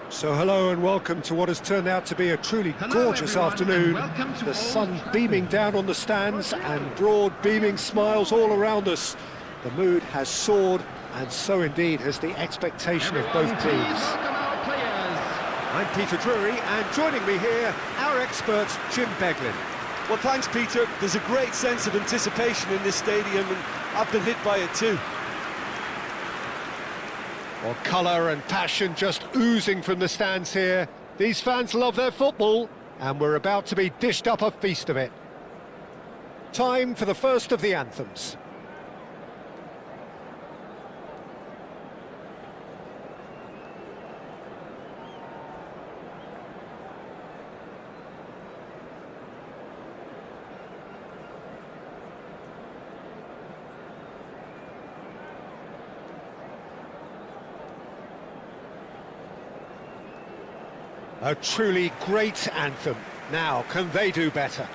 So hello and welcome to what has turned out to be a truly gorgeous afternoon. The sun beaming down on the stands and broad beaming smiles all around us. The mood has soared, and so indeed has the expectation of both teams. I'm Peter Drury, and joining me here, our expert Jim Beglin. Well, thanks, Peter. There's a great sense of anticipation in this stadium, and I've been hit by it too. Well, colour and passion just oozing from the stands here. These fans love their football, and we're about to be dished up a feast of it. Time for the first of the anthems. A truly great anthem. Now, can they do better?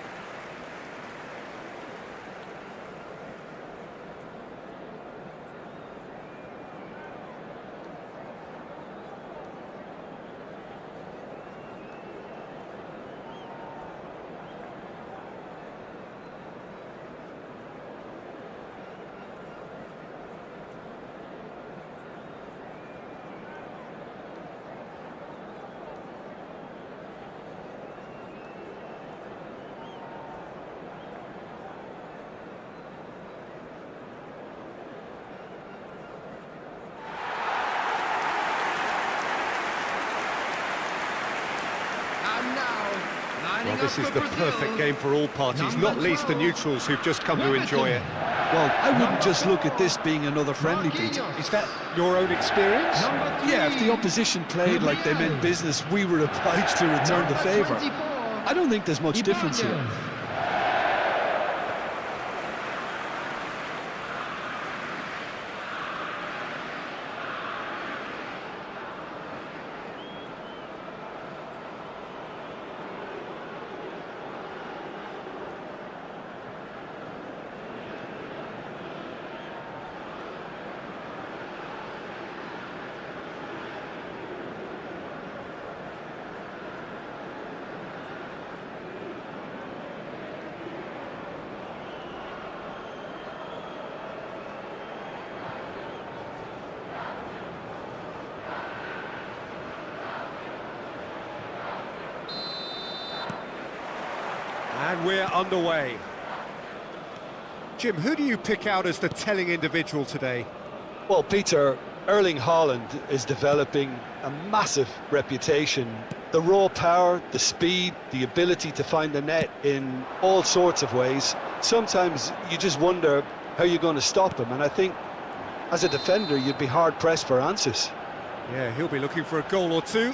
Well, this is the perfect game for all parties, not least the neutrals who've just come to enjoy it. Well, I wouldn't just look at this being another friendly, Peter. Is that your own experience? Yeah, if the opposition played like they meant business, we were obliged to return the favour. I don't think there's much difference here. And we're underway. Jim, who do you pick out as the telling individual today? Well, Peter, Erling Haaland is developing a massive reputation. The raw power, the speed, the ability to find the net in all sorts of ways. Sometimes you just wonder how you're going to stop him, and I think as a defender you'd be hard-pressed for answers. Yeah, he'll be looking for a goal or two.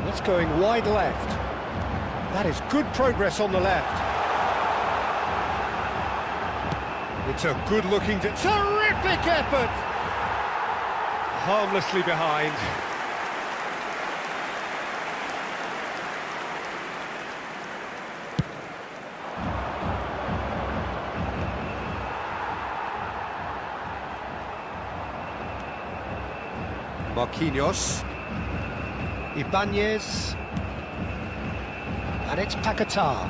That's going wide left. That is good progress on the left. It's a good-looking, terrific effort! Harmlessly behind. Marquinhos. Ibanez, and it's Paquetá.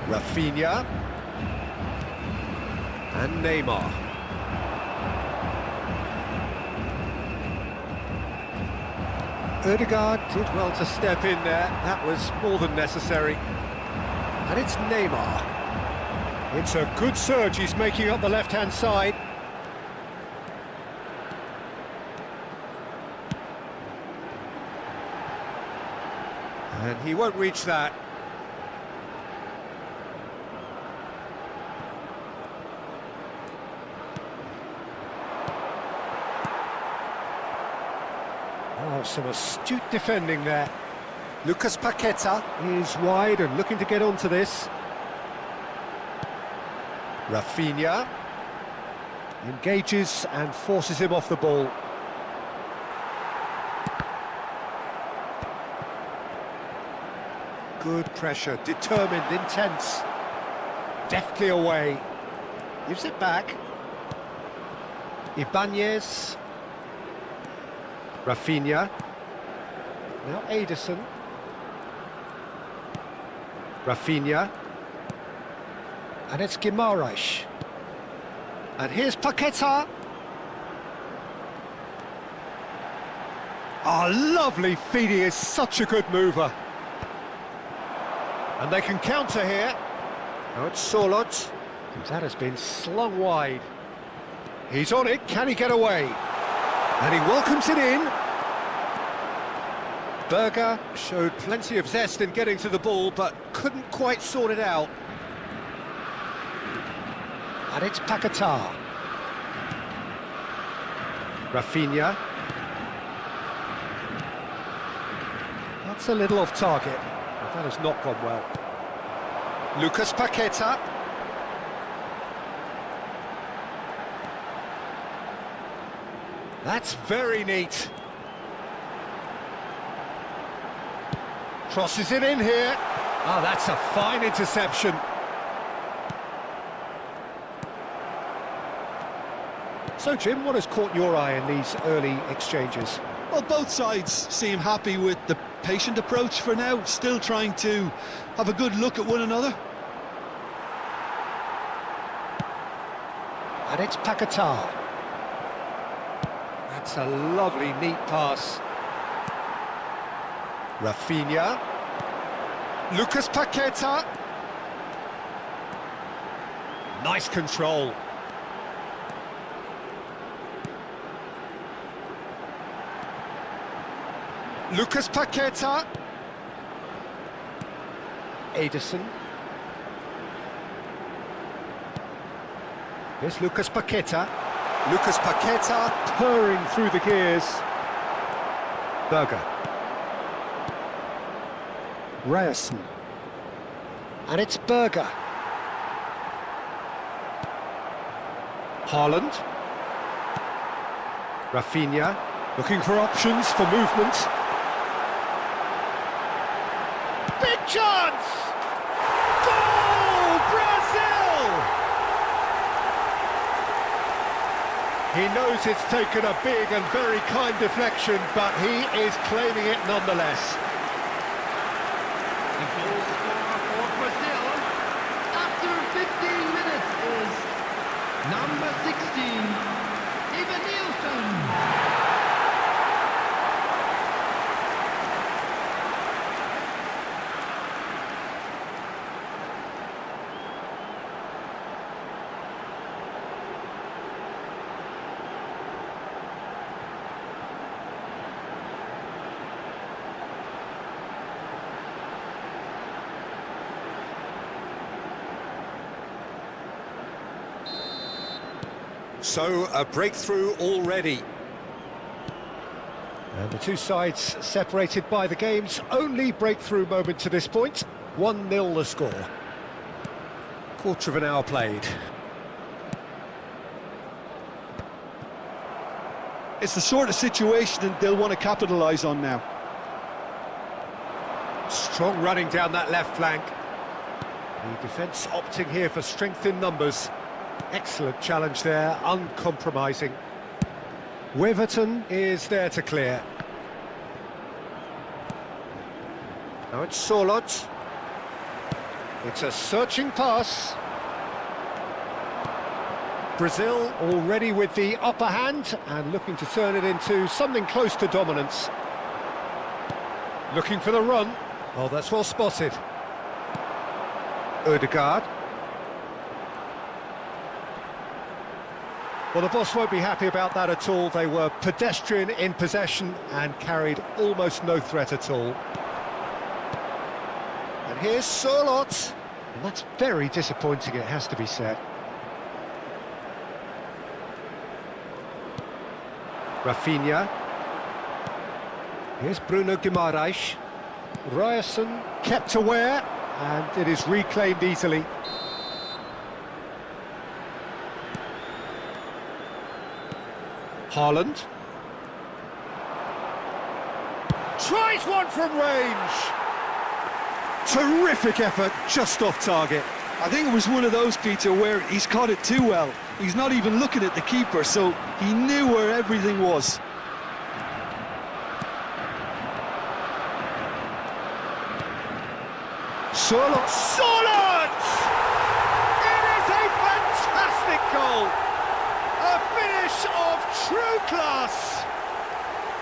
Rafinha and Neymar. Ødegaard did well to step in there. That was more than necessary. And it's Neymar. It's a good surge he's making up the left-hand side. And he won't reach that. Oh, some astute defending there. Lucas Paqueta is wide and looking to get onto this. Rafinha engages and forces him off the ball. Good pressure, determined, intense. Deftly away. Gives it back. Ibanez. Rafinha. Now Ederson. Rafinha. And it's Guimaraes. And here's Paqueta. Oh, lovely feed. He is such a good mover. And they can counter here. Now it's Solot. That has been slung wide. He's on it. Can he get away? And he welcomes it in. Berger showed plenty of zest in getting to the ball, but couldn't quite sort it out. And it's Paqueta. Rafinha. That's a little off target. That has not gone well. Lucas Paqueta. That's very neat. Crosses it in here. Ah, that's a fine interception. So, Jim, what has caught your eye in these early exchanges? Well, both sides seem happy with the patient approach for now, still trying to have a good look at one another. And it's Paqueta. That's a lovely, neat pass. Rafinha. Lucas Paqueta. Nice control. Lucas Paqueta. Ederson. Here's Lucas Paqueta. Lucas Paqueta purring through the gears. Berger. Ryerson. And it's Berger. Haaland. Rafinha looking for options for movement. Big chance! Goal! Brazil! He knows it's taken a big and very kind deflection, but he is claiming it nonetheless. The goal scorer for Brazil after 15 minutes is number 16, Ivan Nielsen. So, a breakthrough already. And the two sides separated by the game's only breakthrough moment to this point. 1-0 the score. Quarter of an hour played. It's the sort of situation that they'll want to capitalise on now. Strong running down that left flank. The defence opting here for strength in numbers. Excellent challenge there, uncompromising. Weverton is there to clear. Now it's Solot. It's a searching pass. Brazil already with the upper hand and looking to turn it into something close to dominance. Looking for the run. Oh, that's well spotted. Ødegaard. Well, the boss won't be happy about that at all. They were pedestrian in possession and carried almost no threat at all. And here's Solot. And that's very disappointing, it has to be said. Rafinha. Here's Bruno Guimaraes. Ryerson kept aware, and it is reclaimed easily. Haaland. Tries one from range. Terrific effort, just off target. I think it was one of those, Peter, where he's caught it too well. He's not even looking at the keeper, so he knew where everything was. Solot! It is a fantastic goal! A finish of true class!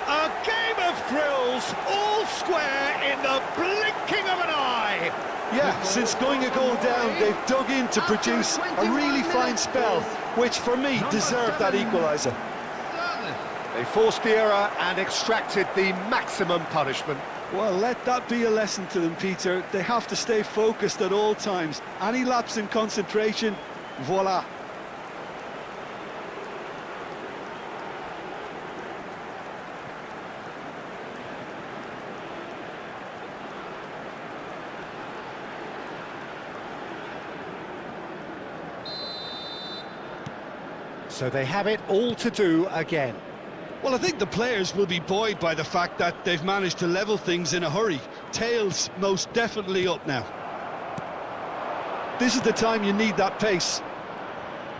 A game of thrills, all square in the blinking of an eye! Yeah, since going a goal down, they've dug in to produce a really fine spell, which for me deserved that equaliser. They forced the error and extracted the maximum punishment. Well, let that be a lesson to them, Peter. They have to stay focused at all times. Any lapse in concentration, voila. So they have it all to do again. Well, I think the players will be buoyed by the fact that they've managed to level things in a hurry. Tails most definitely up now. This is the time you need that pace.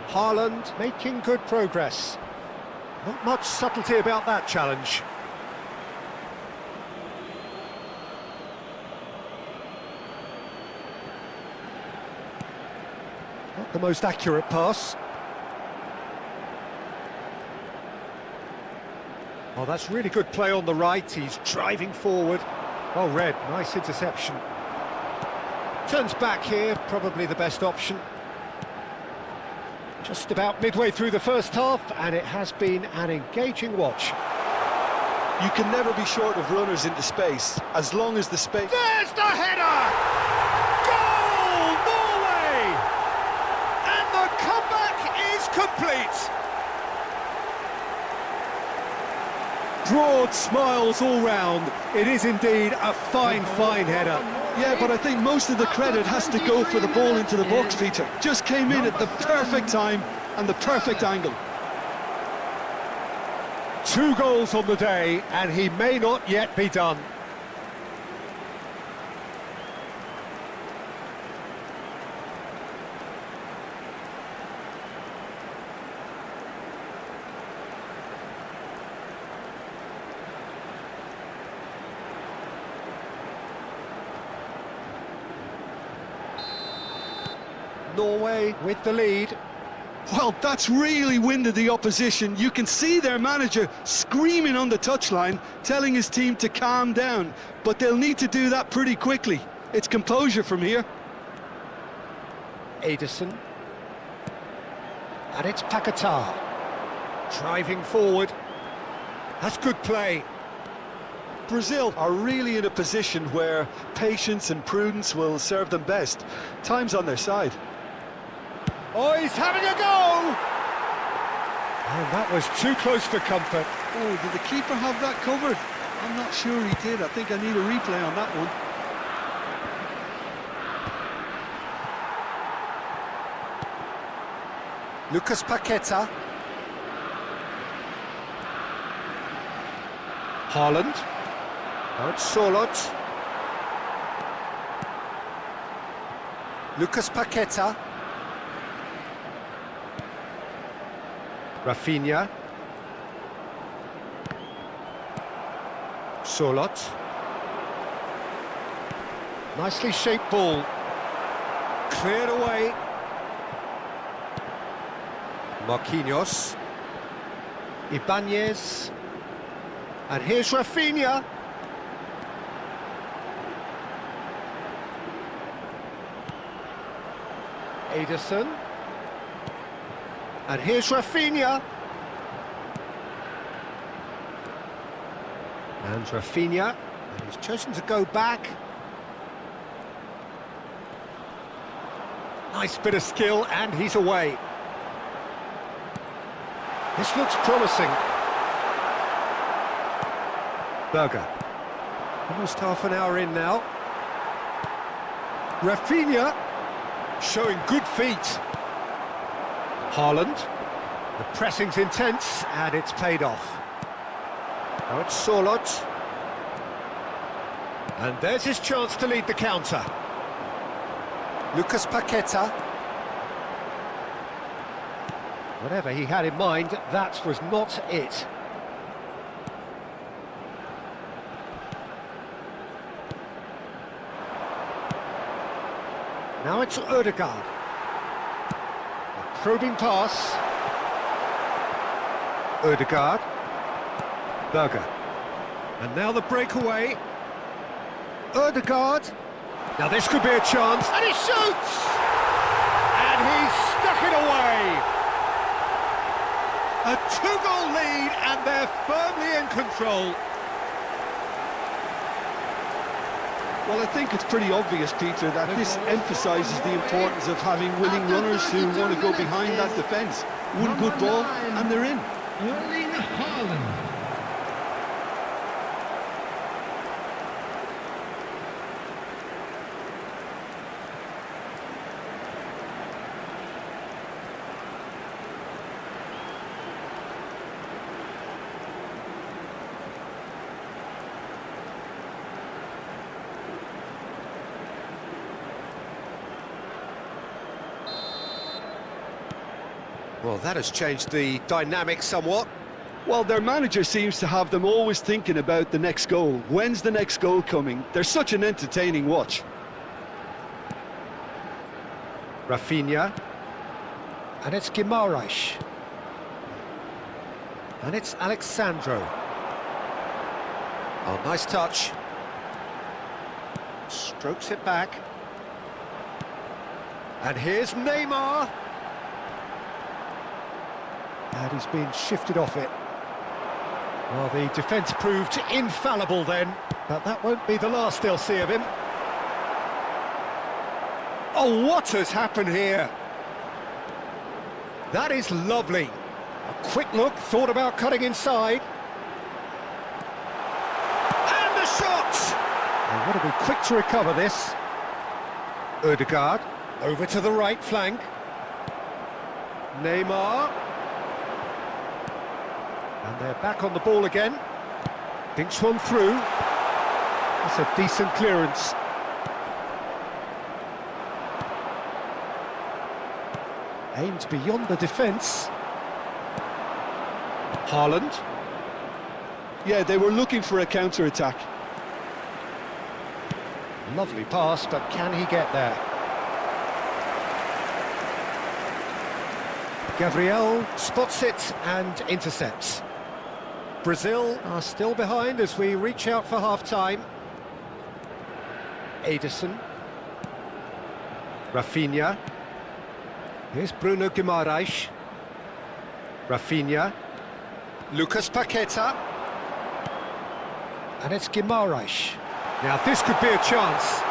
Haaland making good progress. Not much subtlety about that challenge. Not the most accurate pass. Oh, that's really good play on the right. He's driving forward. Well read, nice interception. Turns back here, probably the best option. Just about midway through the first half, and it has been an engaging watch. You can never be short of runners into space, as long as the space... There's the header! Goal, Norway! And the comeback is complete! Broad smiles all round. It is indeed a fine, fine header. Yeah, but I think most of the credit has to go for the ball into the box, Peter. Just came in at the perfect time and the perfect angle. 2 goals on the day, and he may not yet be done. Norway with the lead. Well, that's really winded the opposition. You can see their manager screaming on the touchline, telling his team to calm down. But they'll need to do that pretty quickly. It's composure from here. Ederson. And it's Paquetá. Driving forward. That's good play. Brazil are really in a position where patience and prudence will serve them best. Time's on their side. Oh, he's having a go! Oh, that was too close for comfort. Oh, did the keeper have that covered? I'm not sure he did. I think I need a replay on that one. Lucas Paquetá. Haaland. Now it's Solot. Lucas Paquetá. Rafinha. Solot. Nicely shaped ball. Cleared away. Marquinhos. Ibanez. And here's Rafinha. Ederson. And here's Rafinha. And Rafinha. And he's chosen to go back. Nice bit of skill, and he's away. This looks promising. Berger. Almost half an hour in now. Rafinha showing good feet. Haaland. The pressing's intense and it's paid off. Now it's Sorloth. And there's his chance to lead the counter. Lucas Paqueta. Whatever he had in mind, that was not it. Now it's Ødegaard. A probing pass. Ødegaard. Berger. And now the breakaway. Ødegaard. Now this could be a chance. And he shoots! And he's stuck it away. A two-goal lead and they're firmly in control. Well, I think it's pretty obvious, Peter, that this emphasises the importance of having willing runners who want to go behind that defence. One good ball and they're in. Erling Haaland. Well, that has changed the dynamic somewhat. Well, their manager seems to have them always thinking about the next goal. When's the next goal coming? They're such an entertaining watch. Rafinha. And it's Guimaraes. And it's Alexandro. Oh, nice touch. Strokes it back. And here's Neymar. And he's been shifted off it. Well, the defence proved infallible then, but that won't be the last they'll see of him. Oh, what has happened here? That is lovely. A quick look, thought about cutting inside. And the shot! They want to be quick to recover this. Ødegaard, over to the right flank. Neymar. And they're back on the ball again. Dinks one through. That's a decent clearance. Aimed beyond the defence. Haaland. Yeah, they were looking for a counter-attack. Lovely pass, but can he get there? Gabriel spots it and intercepts. Brazil are still behind as we reach out for half-time. Ederson. Rafinha. Here's Bruno Guimaraes. Rafinha. Lucas Paqueta. And it's Guimaraes. Now this could be a chance.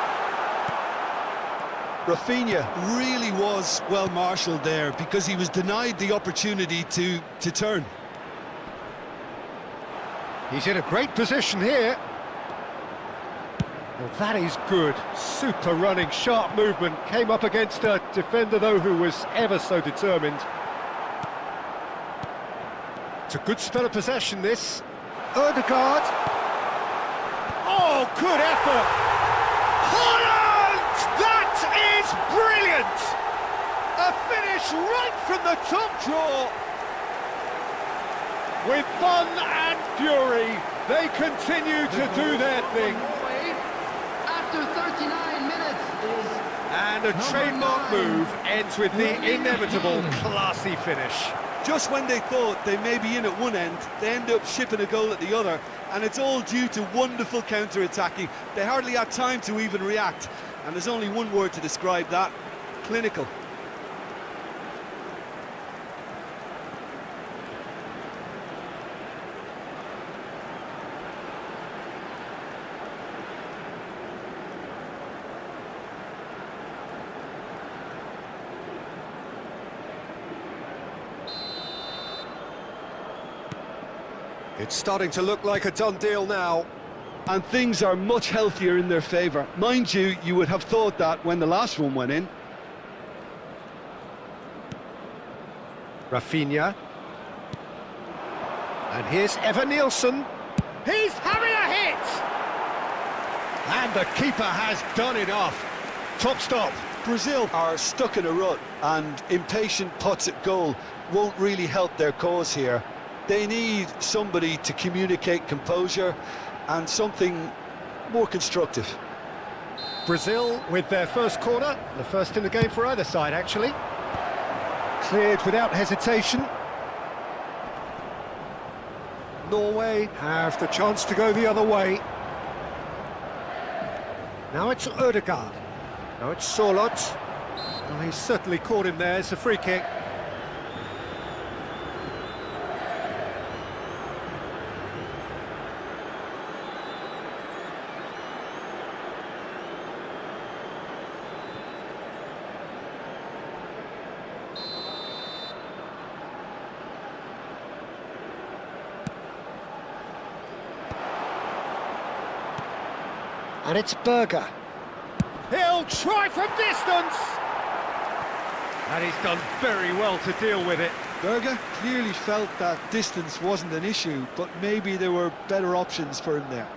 Rafinha really was well marshalled there because he was denied the opportunity to turn. He's in a great position here. Well, that is good. Super running, sharp movement. Came up against a defender, though, who was ever so determined. It's a good spell of possession, this. Ødegaard. Oh, good effort. Haaland! That is brilliant! A finish right from the top draw. With fun and fury, they continue to do their thing. Norway, after 39 minutes, is And a trademark move ends with the inevitable classy finish. Just when they thought they may be in at one end, they end up shipping a goal at the other, and it's all due to wonderful counter-attacking. They hardly had time to even react, and there's only one word to describe that: clinical. It's starting to look like a done deal now. And things are much healthier in their favour. Mind you, you would have thought that when the last one went in. Rafinha. And here's Evan Nielsen. He's having a hit! And the keeper has done enough. Top stop. Brazil are stuck in a rut, and impatient putts at goal won't really help their cause here. They need somebody to communicate composure and something more constructive. Brazil with their first corner, the first in the game for either side, actually. Cleared without hesitation. Norway have the chance to go the other way. Now it's Ødegaard. Now it's Sorloth. Well, he's certainly caught him there. It's a free kick. And it's Berger. He'll try from distance! And he's done very well to deal with it. Berger clearly felt that distance wasn't an issue, but maybe there were better options for him there.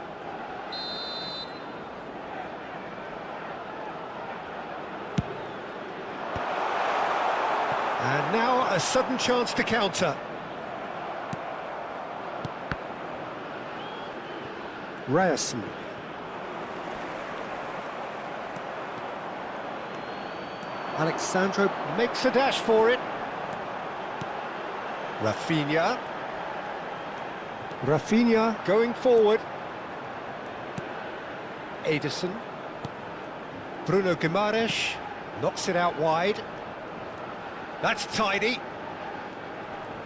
And now a sudden chance to counter. Ryerson. Alexandro makes a dash for it. Rafinha. Rafinha going forward. Ederson. Bruno Guimaraes knocks it out wide. That's tidy.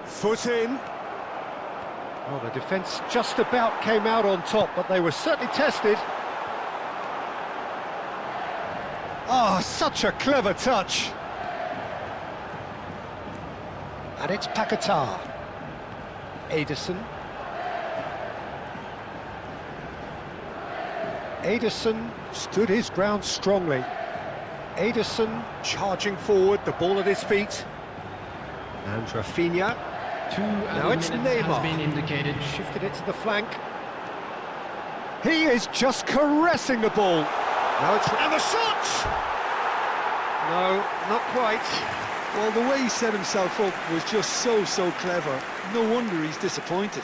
Foot in. Oh, the defence just about came out on top, but they were certainly tested. Oh, such a clever touch. And it's Paquetá. Ederson. Ederson stood his ground strongly. Ederson charging forward, the ball at his feet. And Rafinha. Now it's Neymar. Been indicated. Shifted it to the flank. He is just caressing the ball. Now it's... And the shot! No, not quite. Well, the way he set himself up was just so clever. No wonder he's disappointed.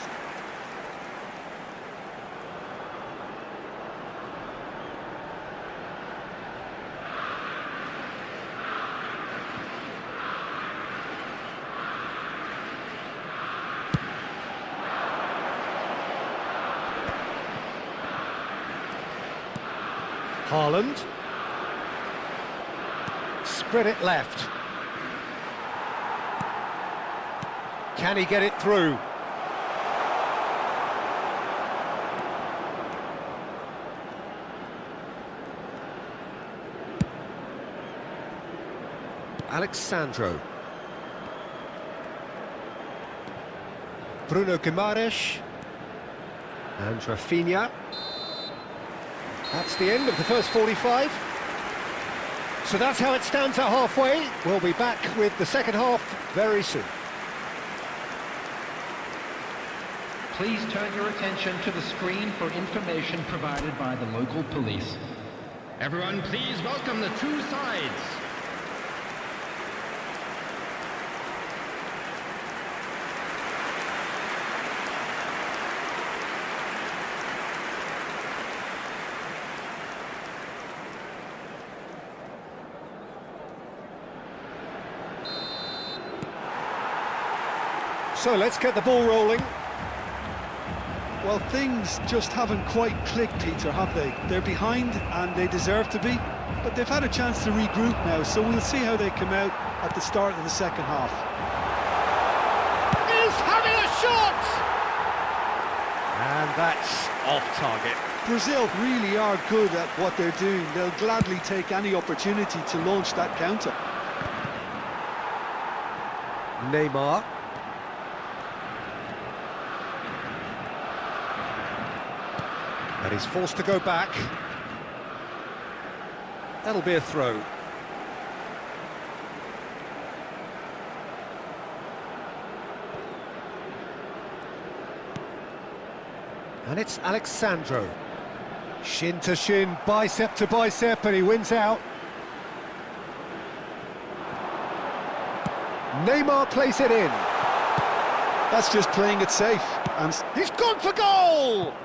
Haaland. Spread it left. Can he get it through? Alexandro. Bruno Guimaraes. And Rafinha. That's the end of the first 45. So that's how it stands at halfway. We'll be back with the second half very soon. Please turn your attention to the screen for information provided by the local police. Everyone, please welcome the two sides. So let's get the ball rolling. Well, things just haven't quite clicked, Peter, have they? They're behind and they deserve to be, but they've had a chance to regroup now, so we'll see how they come out at the start of the second half. He's having a shot! And that's off target. Brazil really are good at what they're doing. They'll gladly take any opportunity to launch that counter. Neymar. And he's forced to go back. That'll be a throw. And it's Alexandro. Shin to shin, bicep to bicep, and he wins out. Neymar plays it in. That's just playing it safe. And He's gone for goal!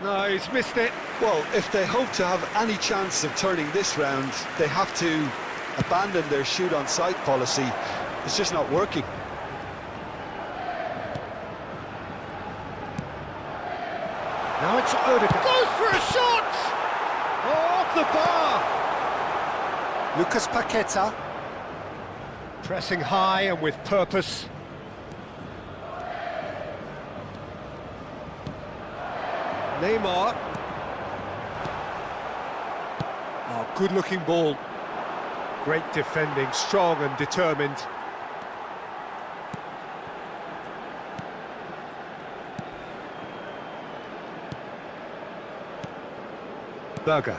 No, he's missed it. well, if they hope to have any chance of turning this round, they have to abandon their shoot on sight policy. It's just not working. Now it's Odegaard. Goes for a shot! Oh, off the bar! Lucas Paqueta. Pressing high and with purpose. Neymar. Oh, good-looking ball. Great defending, strong and determined. Berger.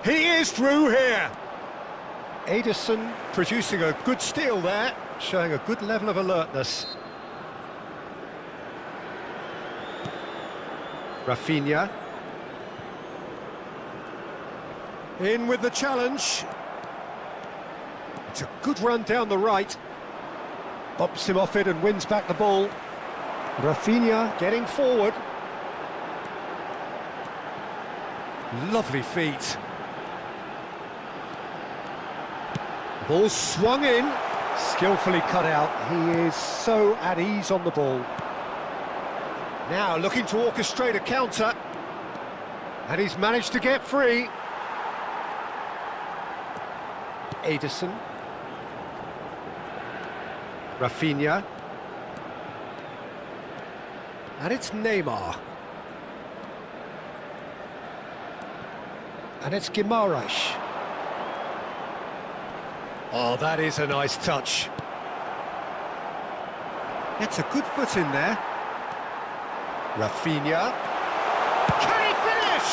He is through here. Ederson producing a good steal there, showing a good level of alertness. Rafinha. In with the challenge. It's a good run down the right. Bops him off it and wins back the ball. Rafinha getting forward. Lovely feet. Ball swung in, skillfully cut out. He is so at ease on the ball. Now looking to orchestrate a counter. And he's managed to get free. Ederson. Rafinha. And it's Neymar. And it's Guimaraes. Oh, that is a nice touch. It's a good foot in there. Rafinha. Can he finish?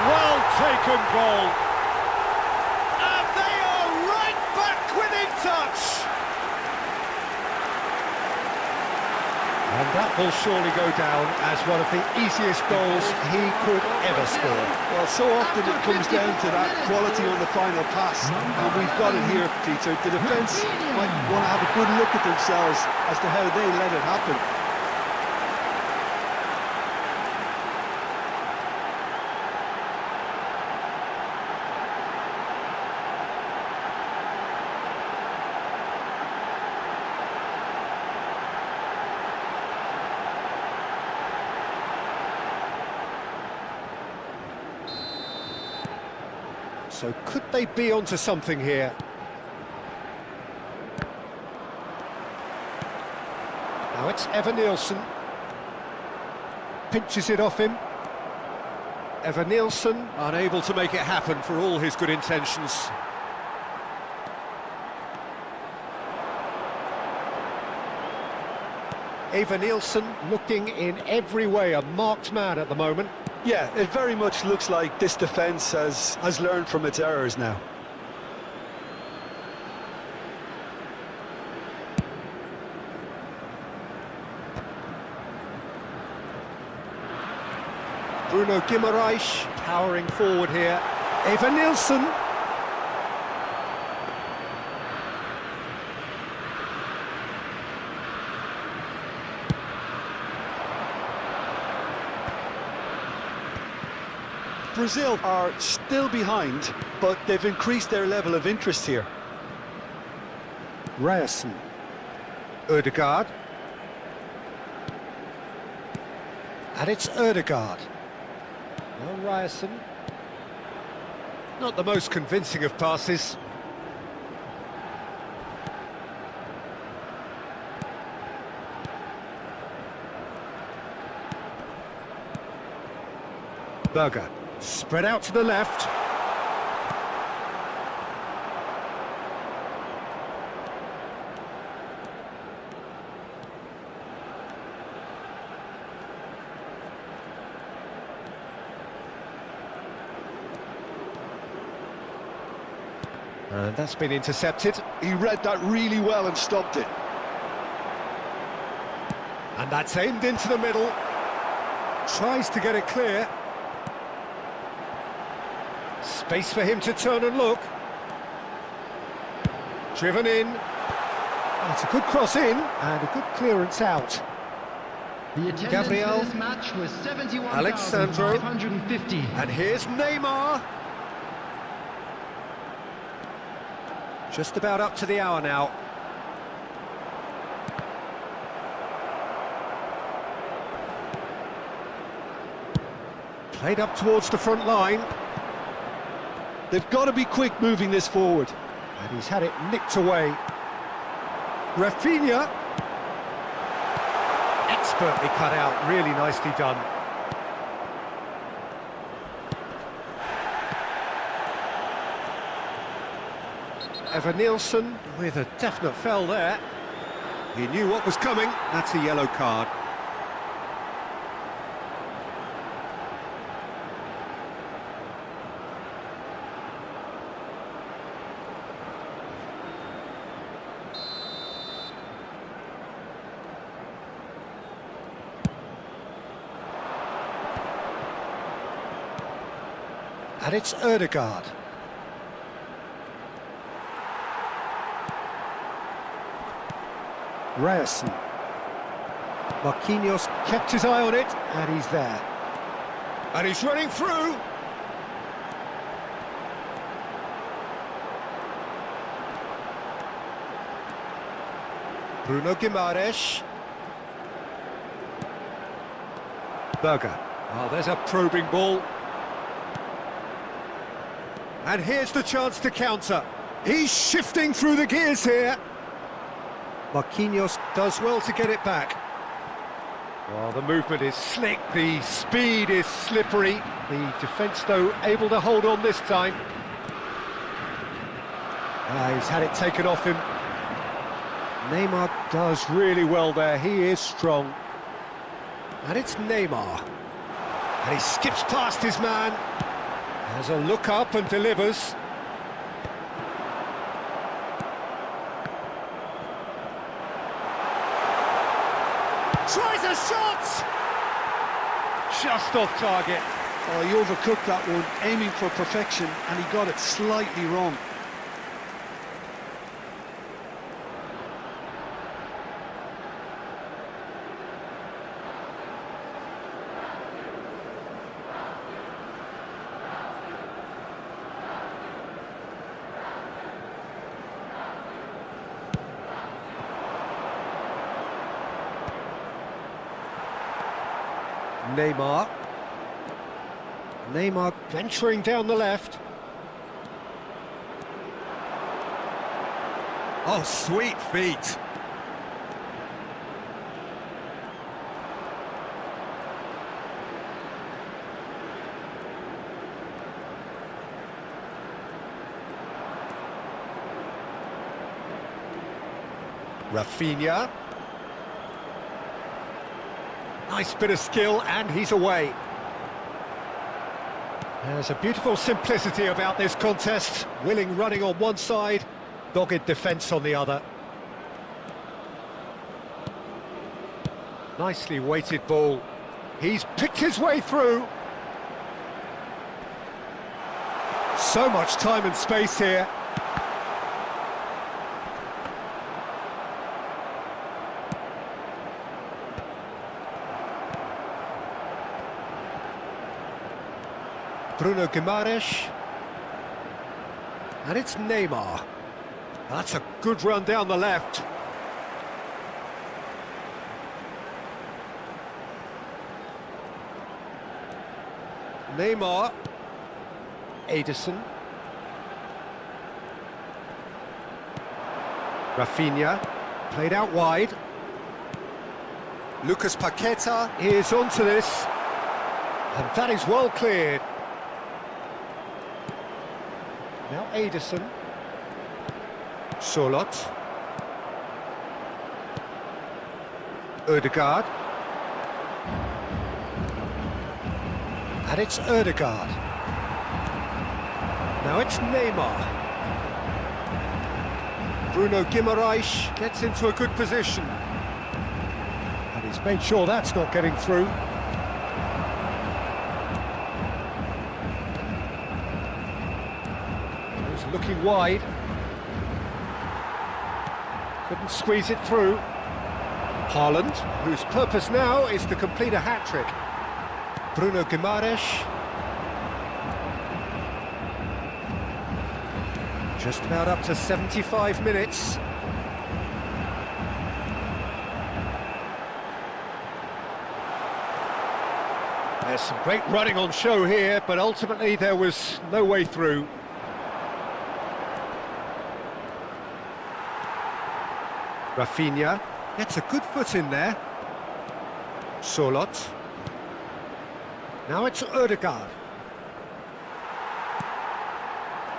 Well taken goal. And they are right back within touch. And that will surely go down as one of the easiest goals he could ever score. Well, so often it comes down to that quality on the final pass, and we've got it here, Peter. The defence might want to have a good look at themselves as to how they let it happen. So could they be onto something here? Now it's Evan-Nielsen. Pinches it off him. Evan-Nielsen unable to make it happen for all his good intentions. Evan-Nielsen looking in every way a marked man at the moment. Yeah, it very much looks like this defence has learned from its errors now. Bruno Guimaraes powering forward here. Evan-Nielsen. Brazil are still behind, but they've increased their level of interest here. Ryerson. Odegaard. And it's Odegaard. Well, Ryerson. Not the most convincing of passes. Berger. Spread out to the left. And that's been intercepted. He read that really well and stopped it. And that's aimed into the middle. Tries to get it clear. Space for him to turn and look. Driven in. It's a good cross in and a good clearance out. The attendance Gabriel. for this match was Alexandro. 71,550. And here's Neymar. Just about up to the hour now. Played up towards the front line. They've got to be quick moving this forward. And he's had it nicked away. Rafinha. Expertly cut out, really nicely done. Evan Nielsen with a definite foul there. He knew what was coming. That's a yellow card. And it's Ødegaard. Ryerson. Marquinhos kept his eye on it, and he's there. And he's running through. Bruno Guimaraes. Berger. Oh, there's a probing ball. And here's the chance to counter. He's shifting through the gears here. Marquinhos does well to get it back. Well, the movement is slick, the speed is slippery. The defence, though, able to hold on this time. He's had it taken off him. Neymar does really well there, he is strong. And it's Neymar. And he skips past his man. Has a look up and delivers. Tries a shot! Just off target. Oh, he overcooked that one, aiming for perfection, and he got it slightly wrong. Neymar. Neymar venturing down the left. Oh, sweet feet. Rafinha. Nice bit of skill, and he's away. There's a beautiful simplicity about this contest. Willing running on one side, dogged defence on the other. Nicely weighted ball. He's picked his way through. So much time and space here. Bruno Guimaraes. And it's Neymar. That's a good run down the left. Neymar. Ederson. Rafinha. Played out wide. Lucas Paqueta is onto this. And that is well cleared. Now Ederson. Solot. Ødegaard. And it's Ødegaard. Now it's Neymar. Bruno Guimaraes gets into a good position. And he's made sure that's not getting through. He's looking wide. Couldn't squeeze it through. Haaland, whose purpose now is to complete a hat-trick. Bruno Guimaraes. Just about up to 75 minutes. There's some great running on show here, but ultimately there was no way through. Rafinha gets a good foot in there. Solot. Now it's Ødegaard.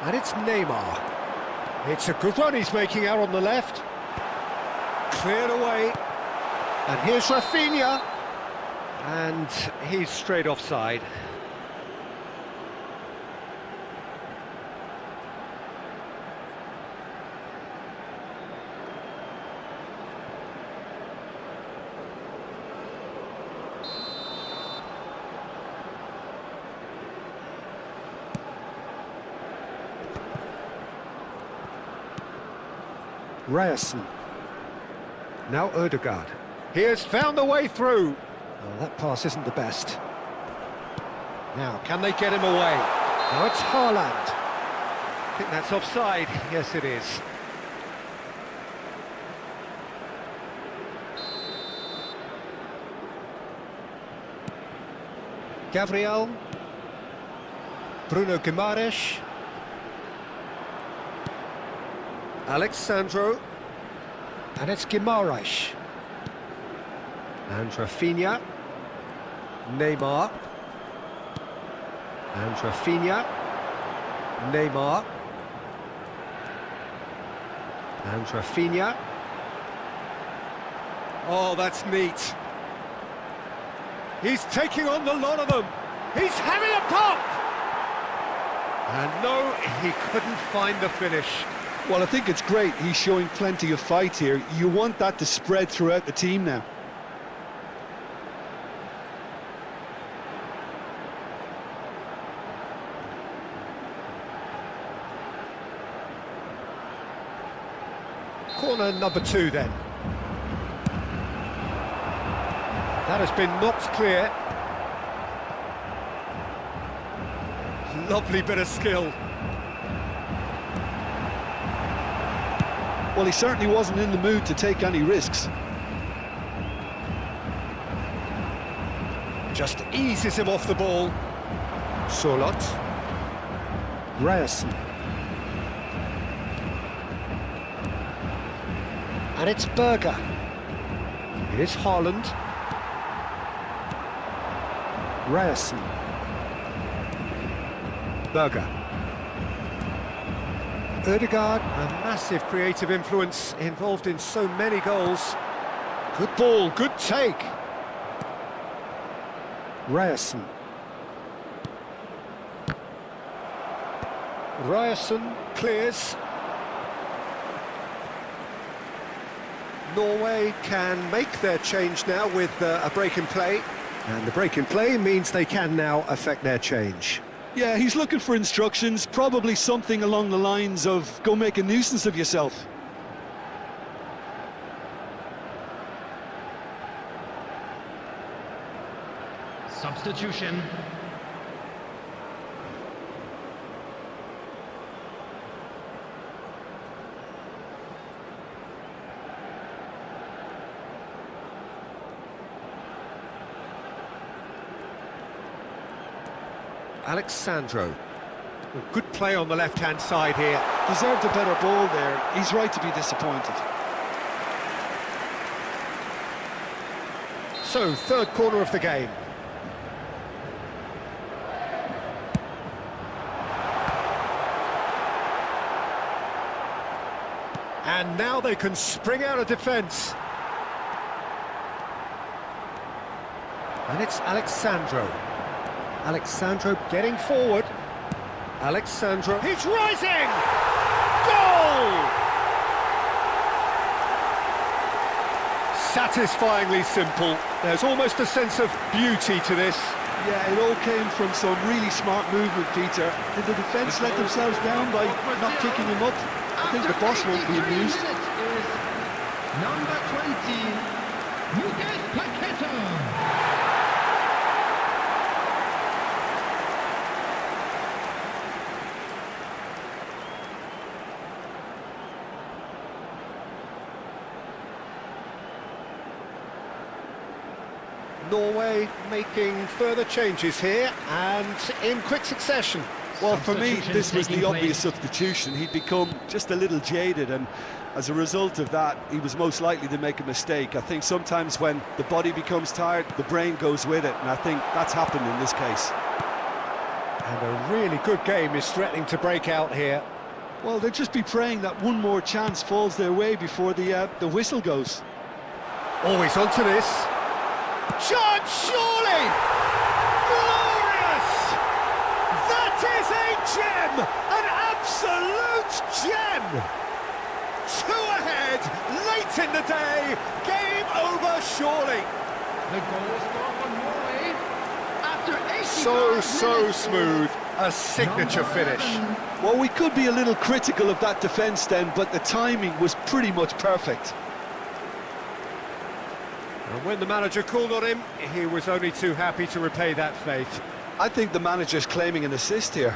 And it's Neymar. It's a good run he's making out on the left. Cleared away. And here's Rafinha. And he's straight offside. Ryerson. Now Ødegaard. He has found the way through. Oh, that pass isn't the best. Now, can they get him away? Now it's Haaland. I think that's offside. Yes, it is. Gabriel. Bruno Guimaraes. Alexandro, and it's Guimaraes, and Rafinha, Neymar, and Rafinha, Neymar, and Rafinha. Oh, that's neat. He's taking on the lot of them. He's having a pop! And no, he couldn't find the finish. Well, I think it's great. He's showing plenty of fight here. You want that to spread throughout the team now. Corner number 2 then. That has been knocked clear. Lovely bit of skill. Well, he certainly wasn't in the mood to take any risks. Just eases him off the ball. Solot. Ryerson. And it's Berger. Here's Haaland. Ryerson. Berger. Ødegaard, a massive creative influence, involved in so many goals. Good ball, good take. Ryerson. Ryerson clears. Norway can make their change now with a break in play. And the break in play means they can now affect their change. Yeah, he's looking for instructions, probably something along the lines of, go make a nuisance of yourself. Substitution. Alexandro. Good play on the left-hand side here. Deserved a better ball there. He's right to be disappointed. So, third corner of the game. And now they can spring out of defence. And it's Alexandro. Alexandro getting forward. Alexandro, he's rising! Goal! satisfyingly simple. There's almost a sense of beauty to this. Yeah, it all came from some really smart movement, Peter. Did the defence let themselves down by not picking him up? I think the boss won't be amused. Number 20, Lucas Paqueta. Norway making further changes here and in quick succession. Well, for me, this was the obvious substitution. He'd become just a little jaded, and as a result of that, he was most likely to make a mistake. I think sometimes when the body becomes tired, the brain goes with it, and I think that's happened in this case. And a really good game is threatening to break out here. Well, they'll just be praying that one more chance falls their way before the whistle goes. Always onto this. Shot, surely! Glorious! That is a gem! An absolute gem! 2 ahead, late in the day, game over surely. The goal scored for Norway after 85 So minutes. smooth, a signature finish. Well, we could be a little critical of that defence then, but the timing was pretty much perfect. And when the manager called on him, he was only too happy to repay that faith. I think the manager's claiming an assist here.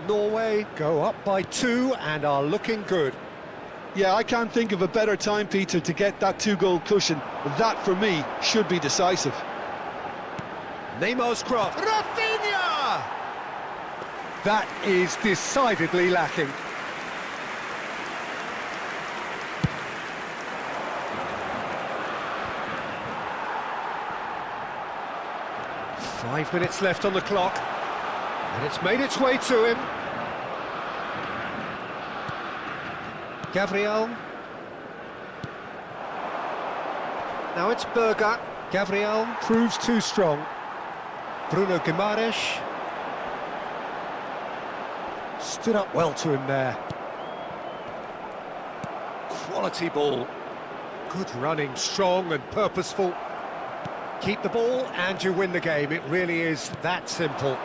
Norway go up by 2 and are looking good. Yeah, I can't think of a better time, Peter, to get that 2-goal cushion. That, for me, should be decisive. Neymar's cross. Rafinha! That is decidedly lacking. Five minutes left on the clock. And it's made its way to him. Gabriel. Now it's Berger. Gabriel proves too strong. Bruno Guimaraes. Stood up well to him there. Quality ball. Good running, strong and purposeful. Keep the ball and you win the game. It really is that simple.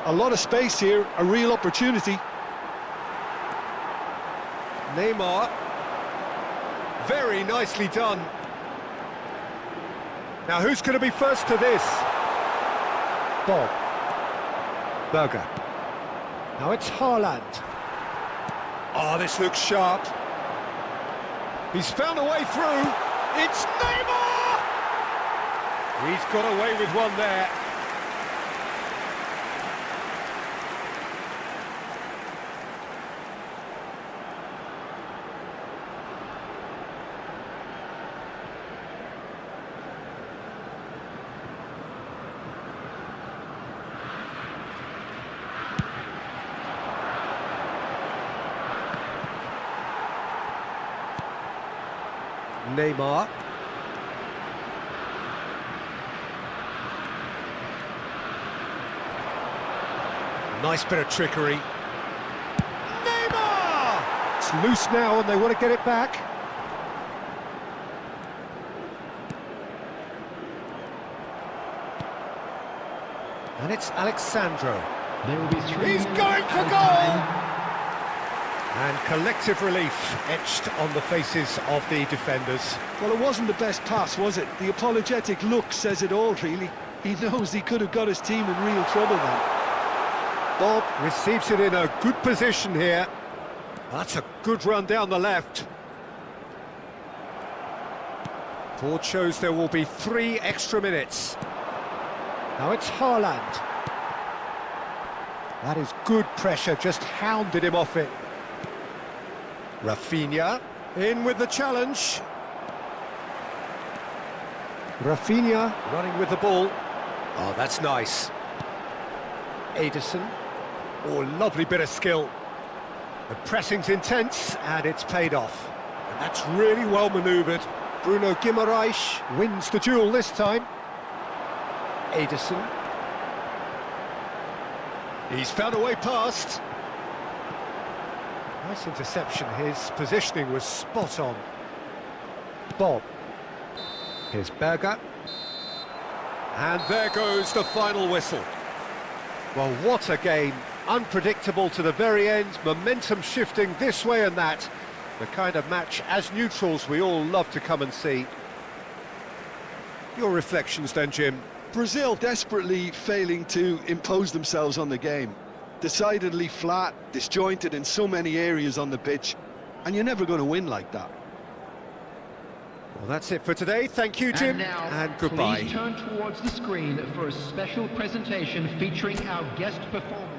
A lot of space here, a real opportunity. Neymar. Very nicely done. Now who's going to be first to this? Bob. Berger. Now it's Haaland. Oh, this looks sharp. He's found a way through. It's Neymar! He's got away with one there. Neymar. Nice bit of trickery. Neymar! It's loose now and they want to get it back. And it's Alexandro. There will be 3 He's minutes going for added goal! time. And collective relief etched on the faces of the defenders. Well, it wasn't the best pass, was it? The apologetic look says it all, really. He knows he could have got his team in real trouble then. Bob receives it in a good position here. That's a good run down the left. Board shows there will be 3 extra minutes. Now it's Haaland. That is good pressure, just hounded him off it. Rafinha in with the challenge. Rafinha running with the ball. Oh, that's nice. Ederson. Oh, lovely bit of skill. The pressing's intense and it's paid off. And that's really well manoeuvred. Bruno Guimaraes wins the duel this time. Ederson. He's found a way past. Nice interception. His positioning was spot on. Bob. Here's Berger. And there goes the final whistle. Well, what a game. Unpredictable to the very end, momentum shifting this way and that. The kind of match, as neutrals, we all love to come and see. Your reflections then, Jim? Brazil desperately failing to impose themselves on the game. Decidedly flat, disjointed in so many areas on the pitch, and you're never going to win like that. Well, that's it for today. Thank you, Jim, and goodbye. Please turn towards the screen for a special presentation featuring our guest performers.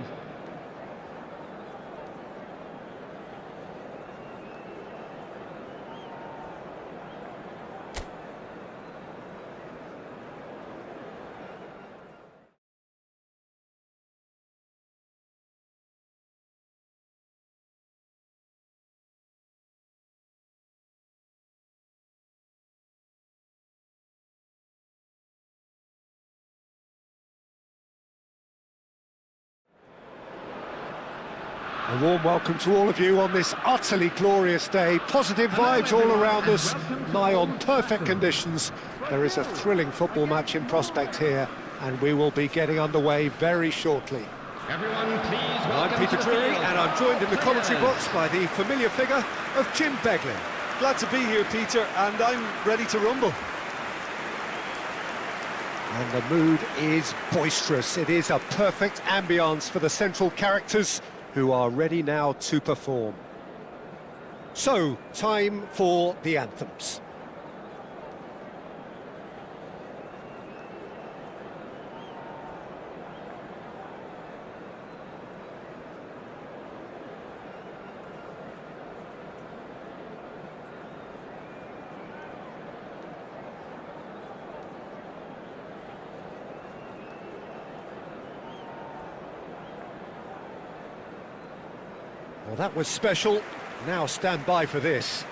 A warm welcome to all of you on this utterly glorious day. Positive vibes all around us, nigh on perfect conditions. There is a thrilling football match in prospect here, and we will be getting underway very shortly. Everyone, please I'm Peter Drury, and I'm joined in the commentary box by the familiar figure of Jim Beglin. Glad to be here, Peter, and I'm ready to rumble. And the mood is boisterous. It is a perfect ambience for the central characters, who are ready now to perform. So, time for the anthems. Well, that was special. Now stand by for this.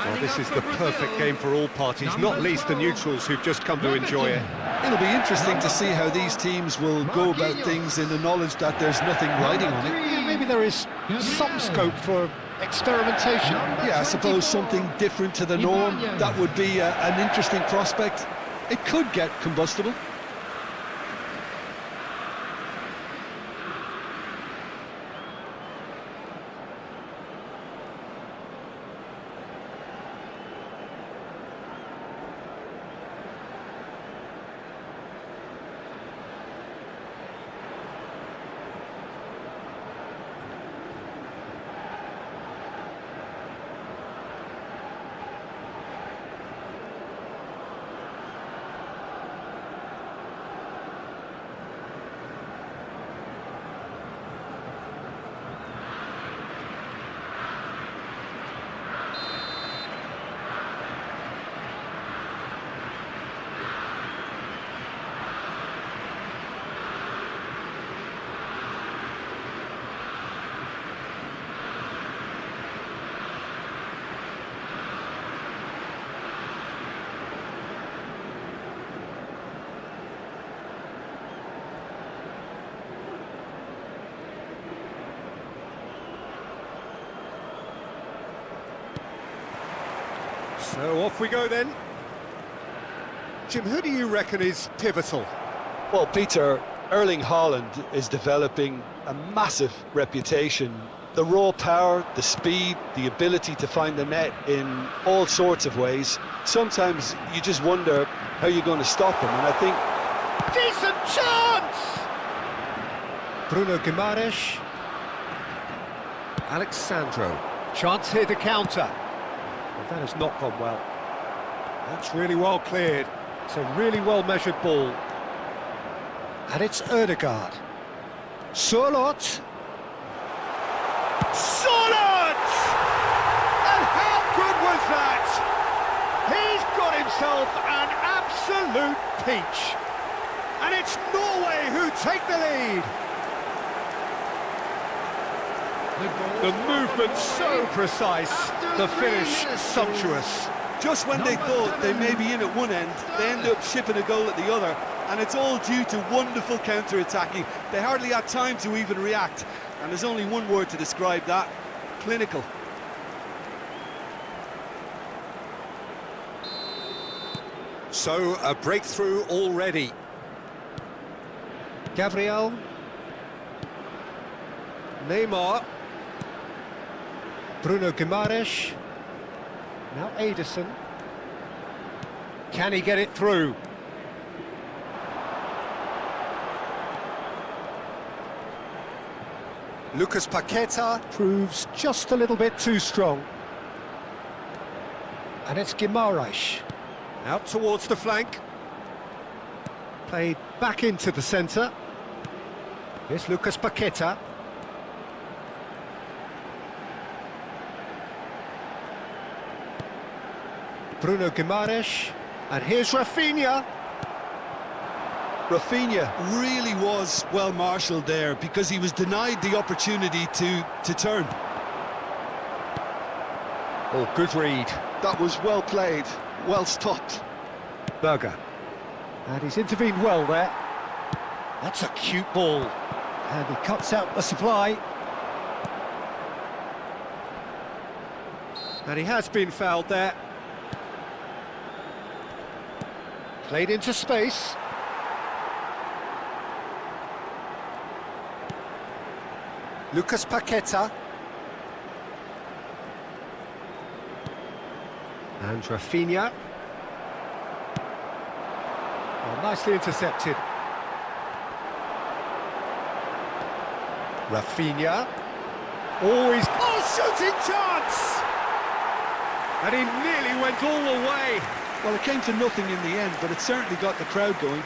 Well, this is the perfect game for all parties, not least the neutrals who've just come to enjoy it. It'll be interesting to see how these teams will go about things in the knowledge that there's nothing riding on it. Yeah, maybe there is some scope for experimentation. Yeah, I suppose something different to the norm. That would be an interesting prospect. It could get combustible. So off we go then. Jim, who do you reckon is pivotal? Well, Peter, Erling Haaland is developing a massive reputation. The raw power, the speed, the ability to find the net in all sorts of ways. sometimes you just wonder how you're going to stop him, and I think... Decent chance! Bruno Guimaraes. Alexandro. Chance here to counter. Well, that has not gone well. That's really well cleared. It's a really well-measured ball. And it's Ødegaard. Sørloth. Sørloth! And how good was that? He's got himself an absolute peach. And it's Norway who take the lead. The movement so precise, the finish sumptuous. Just when they thought they may be in at one end, they end up shipping a goal at the other, and it's all due to wonderful counter-attacking. They hardly had time to even react, and there's only one word to describe that: clinical. So, a breakthrough already. Gabriel. Neymar. Bruno Guimaraes. Now Ederson. Can he get it through? Lucas Paqueta proves just a little bit too strong. And it's Guimaraes. Out towards the flank. Played back into the centre. Here's Lucas Paqueta. Bruno Guimaraes. And here's Rafinha. Rafinha really was well marshalled there because he was denied the opportunity to turn. Oh, good read. That was well played, well stopped. Berger. And he's intervened well there. That's a cute ball. And he cuts out the supply. And he has been fouled there. Played into space. Lucas Paqueta. And Rafinha. Well, nicely intercepted. Rafinha. Always. Oh, shooting chance! And he nearly went all the way. Well, it came to nothing in the end, but it certainly got the crowd going.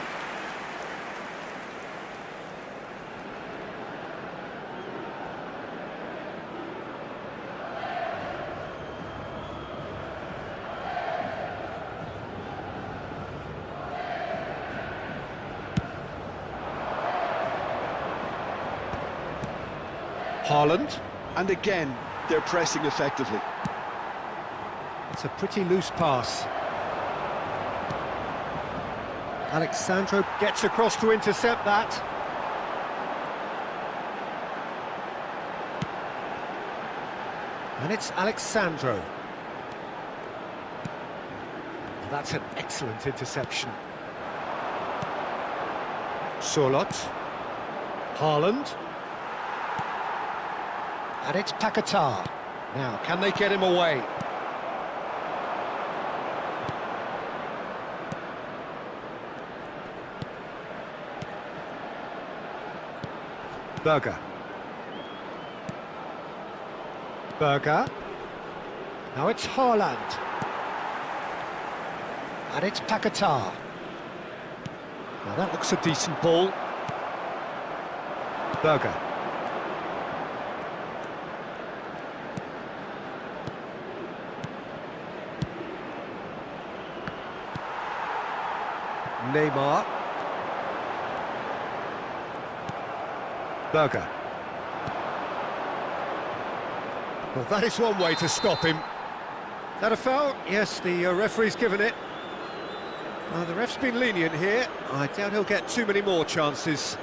Haaland. And again, they're pressing effectively. It's a pretty loose pass. Alexandro gets across to intercept that. And it's Alexandro. Well, that's an excellent interception. Sørloth. Haaland. And it's Paqueta. Now, can they get him away? Berger. Berger. Now it's Haaland. And it's Paqueta. Now that looks a decent ball. Berger. Neymar. Berger. Well, that is one way to stop him. That a foul? Yes, the referee's given it. The ref's been lenient here. I doubt he'll get too many more chances.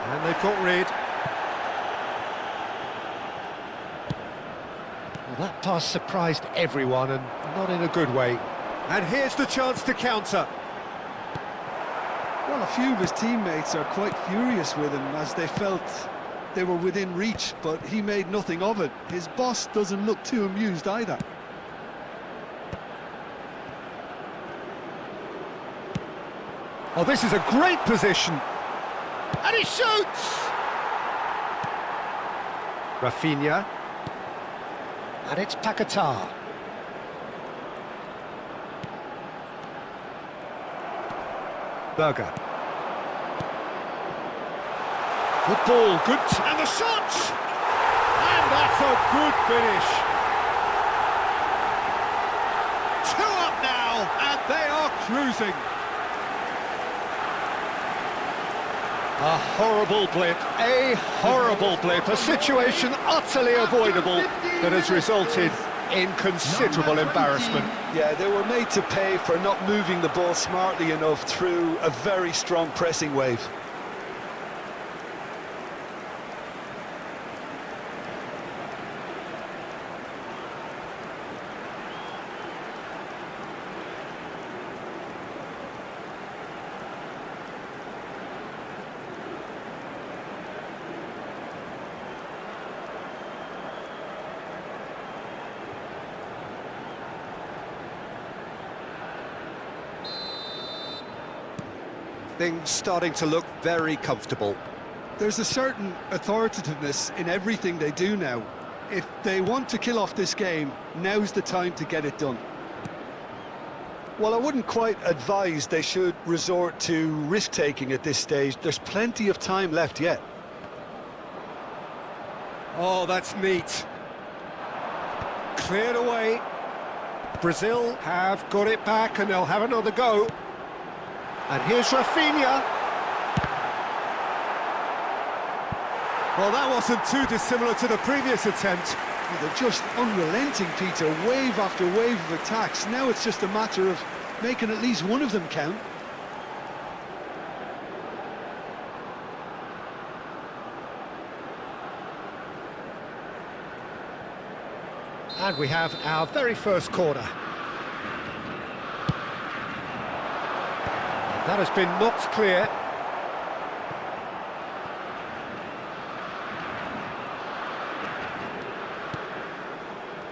And they've got rid. Well, that pass surprised everyone, and not in a good way. And here's the chance to counter. Well, a few of his teammates are quite furious with him as they felt they were within reach, but he made nothing of it. His boss doesn't look too amused either. Oh, this is a great position. And he shoots! Rafinha. And it's Paquetá. Berger. Good ball, and the shot! And that's a good finish. 2 up now, and they are cruising. A horrible blip, a situation utterly avoidable that has resulted in considerable embarrassment. Yeah, they were made to pay for not moving the ball smartly enough through a very strong pressing wave. Things starting to look very comfortable. There's a certain authoritativeness in everything they do now. If they want to kill off this game, now's the time to get it done. Well, I wouldn't quite advise they should resort to risk-taking at this stage. There's plenty of time left yet. Oh, that's neat. Cleared away. Brazil have got it back and they'll have another go. And here's Rafinha. Well, that wasn't too dissimilar to the previous attempt. They're just unrelenting, Peter. Wave after wave of attacks. Now it's just a matter of making at least one of them count. And we have our very first corner. That has been knocked clear.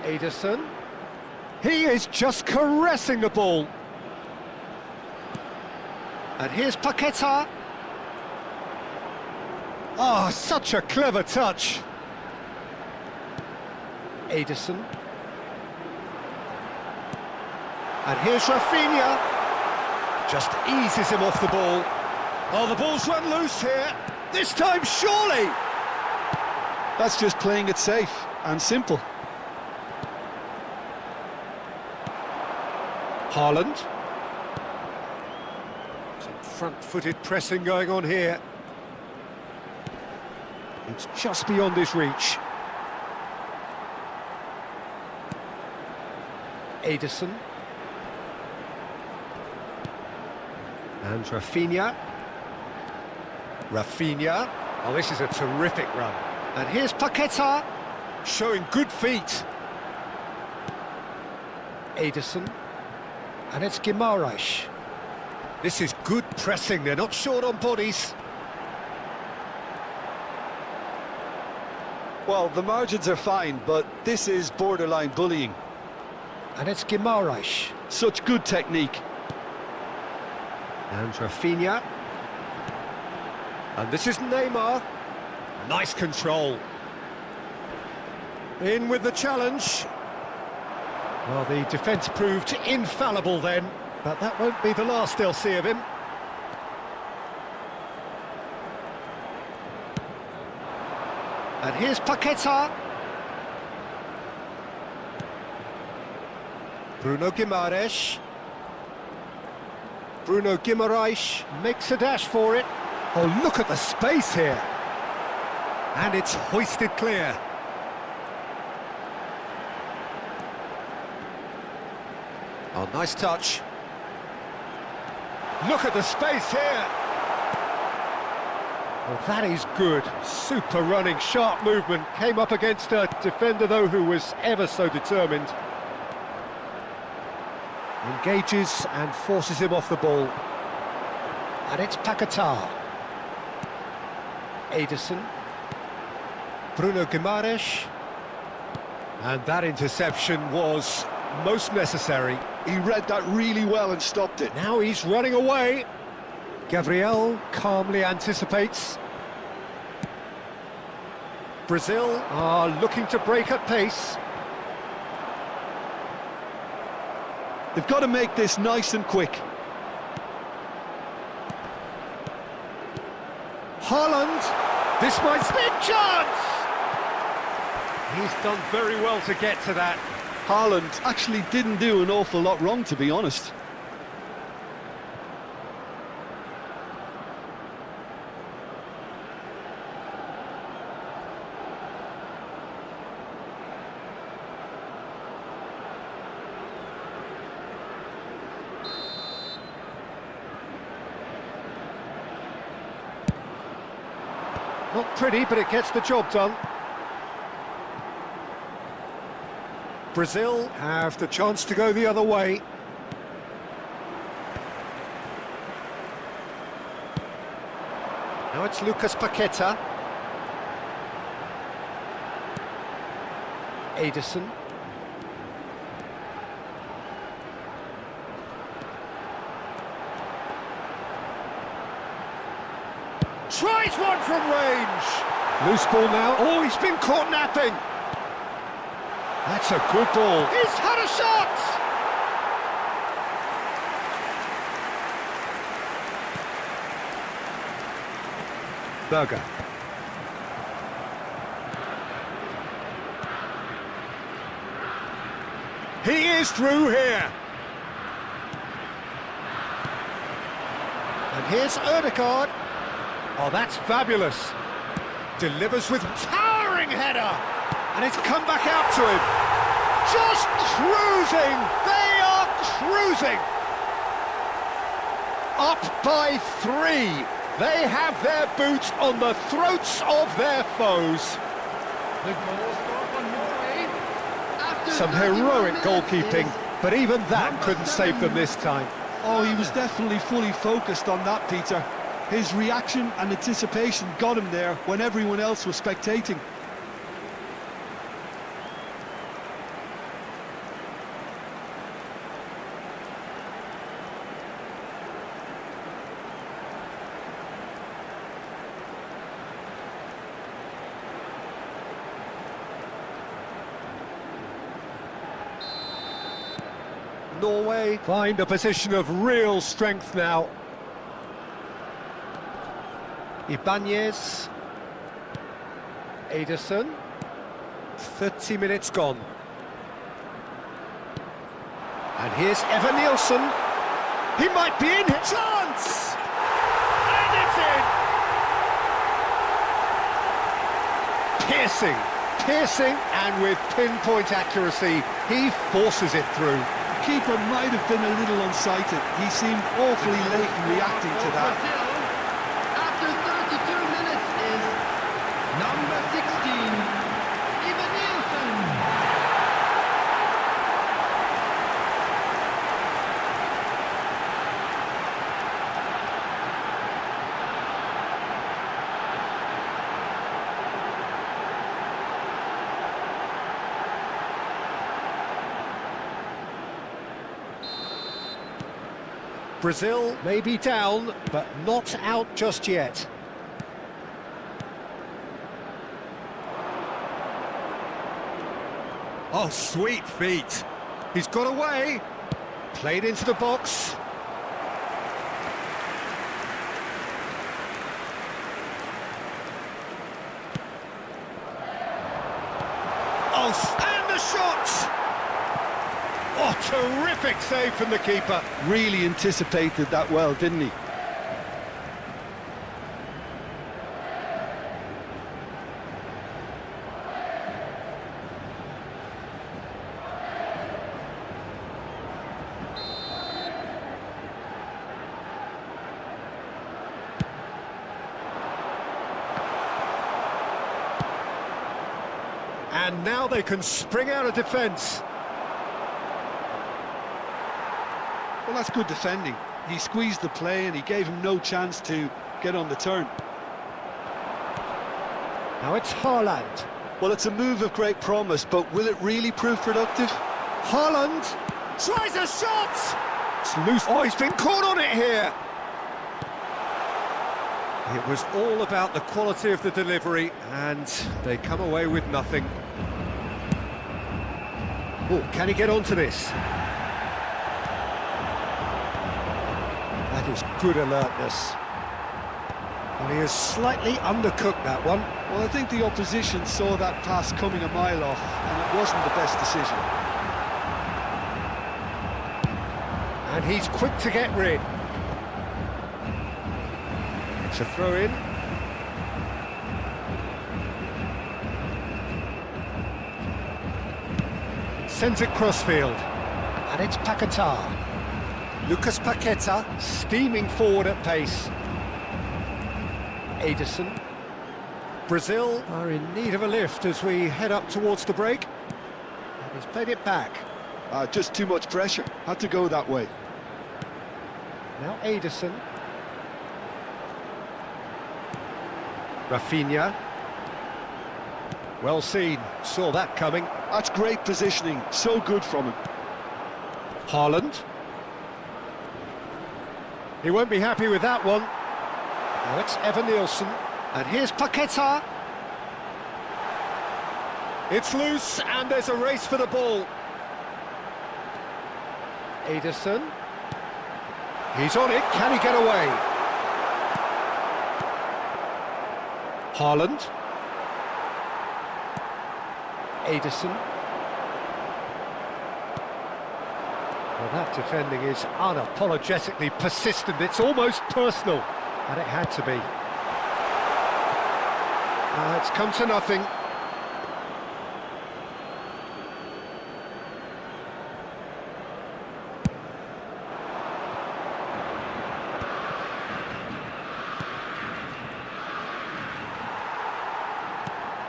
Ederson. He is just caressing the ball. And here's Paquetá. Oh, such a clever touch. Ederson. And here's Rafinha. Just eases him off the ball. Oh, the ball's run loose here. This time, surely! That's just playing it safe and simple. Haaland. Some front-footed pressing going on here. It's just beyond his reach. Ederson. And Rafinha. Rafinha. Oh, this is a terrific run. And here's Paquetá, showing good feet. Ederson. And it's Guimaraes. This is good pressing, they're not short on bodies. Well, the margins are fine, but this is borderline bullying. And it's Guimaraes. Such good technique. And Rafinha. And this is Neymar. Nice control. In with the challenge. Well, the defence proved infallible then, but that won't be the last they'll see of him. And here's Paquetá. Bruno Guimaraes. Bruno Guimaraes makes a dash for it. Oh, look at the space here. And it's hoisted clear. Oh, nice touch. Look at the space here. Well, that is good. Super running, sharp movement. Came up against a defender, though, who was ever so determined. Engages and forces him off the ball. And it's Paquetá. Ederson. Bruno Guimaraes. And that interception was most necessary. He read that really well and stopped it. Now he's running away. Gabriel calmly anticipates. Brazil are looking to break at pace. They've got to make this nice and quick. Haaland, this might be a chance! He's done very well to get to that. Haaland actually didn't do an awful lot wrong, to be honest. Not pretty, but it gets the job done. Brazil have the chance to go the other way. Now it's Lucas Paquetá. Ederson. Tries one from range. Loose ball now. Oh, he's been caught napping. That's a good ball. He's had a shot! Berger. He is through here. And here's Ødegaard. Oh, that's fabulous. Delivers with towering header. And it's come back out to him. Just cruising. They are cruising. Up by 3. They have their boots on the throats of their foes. The goal scored for Norway. After Some heroic goalkeeping, but even that couldn't save them this time. Oh, he was definitely fully focused on that, Peter. His reaction and anticipation got him there when everyone else was spectating. Norway find a position of real strength now. Ibanez. Ederson. 30 minutes gone. And here's Evan Nielsen. He might be in. Chance! And it's in! Piercing. Piercing, and with pinpoint accuracy, he forces it through. The keeper might have been a little unsighted. He seemed awfully late in reacting to that. After 32 minutes is number 16, Evan Nielsen. Brazil may be down, but not out just yet. Oh, sweet feet. He's got away. Played into the box. Oh, and the shot! Oh, terrific save from the keeper. Really anticipated that well, didn't he? And now they can spring out of defence. Well, that's good defending. He squeezed the play and he gave him no chance to get on the turn. Now it's Haaland. Well, it's a move of great promise, but will it really prove productive? Haaland tries a shot! It's loose. Oh, he's been caught on it here! It was all about the quality of the delivery, and they come away with nothing. Oh, can he get onto this? That is good alertness. And he has slightly undercooked that one. Well, I think the opposition saw that pass coming a mile off, and it wasn't the best decision. And he's quick to get rid. It's a throw-in. Sends it crossfield. And it's Paquetá. Lucas Paquetá steaming forward at pace. Ederson. Brazil are in need of a lift as we head up towards the break. And he's played it back. Just too much pressure. Had to go that way. Now Ederson. Rafinha. Well seen. Saw that coming. That's great positioning. So good from him. Haaland. He won't be happy with that one. Now it's Evan Nielsen. And here's Paquetá. It's loose, and there's a race for the ball. Ederson. He's on it. Can he get away? Haaland. Ederson. Well, that defending is unapologetically persistent. It's almost personal, and it had to be. It's come to nothing.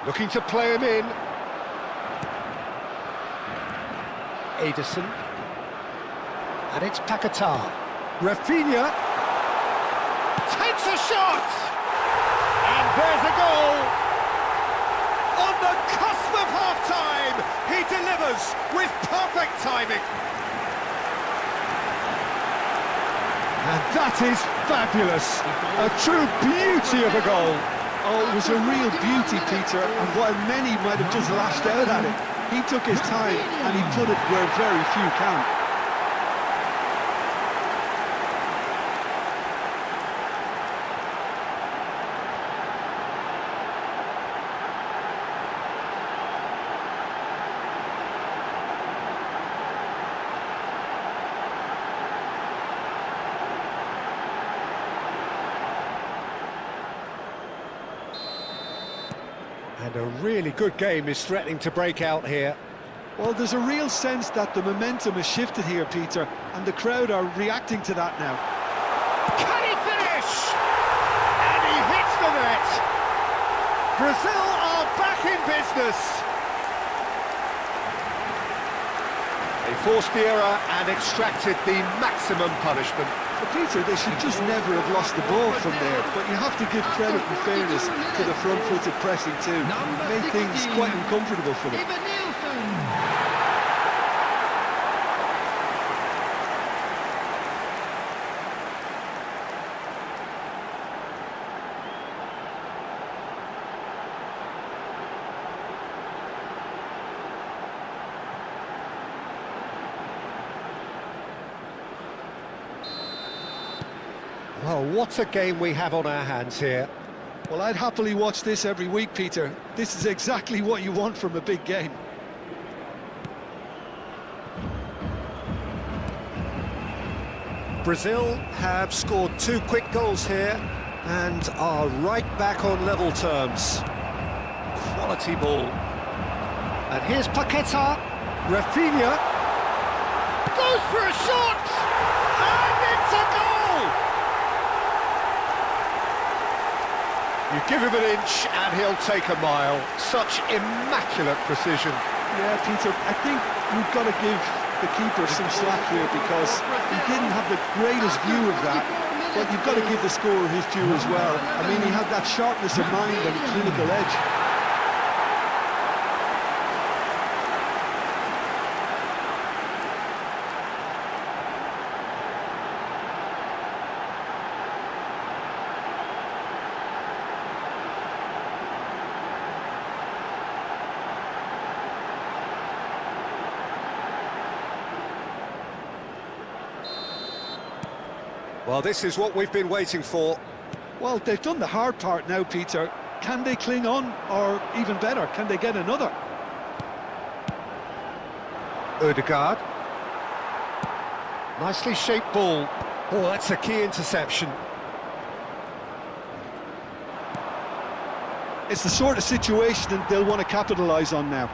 Looking to play him in. Ederson. And it's Paquetá. Rafinha takes a shot! And there's a goal! On the cusp of half-time, he delivers with perfect timing. And that is fabulous. A true beauty of a goal. Oh, it was a real beauty, Peter, and while many might have just lashed out at it, he took his time and he put it where very few can. And a really good game is threatening to break out here. Well, there's a real sense that the momentum has shifted here, Peter, and the crowd are reacting to that now. Can he finish? And he hits the net. Brazil are back in business. They forced the error and extracted the maximum punishment. But Peter, they should just never have lost the ball from there, but you have to give credit and fairness to the front-footed pressing too. It made things quite uncomfortable for them. Well, what a game we have on our hands here. Well, I'd happily watch this every week, Peter. This is exactly what you want from a big game. Brazil have scored 2 quick goals here and are right back on level terms. Quality ball. And here's Paquetá. Rafinha goes for a shot! And it's a goal! You give him an inch and he'll take a mile. Such immaculate precision. Yeah, Peter, I think we've got to give the keeper some slack here because he didn't have the greatest view of that, but you've got to give the scorer his due as well. I mean, he had that sharpness of mind and clinical edge. Well, this is what we've been waiting for. Well, they've done the hard part now, Peter. Can they cling on, or even better, can they get another? Ødegaard. Nicely shaped ball. Oh, that's a key interception. It's the sort of situation that they'll want to capitalise on now.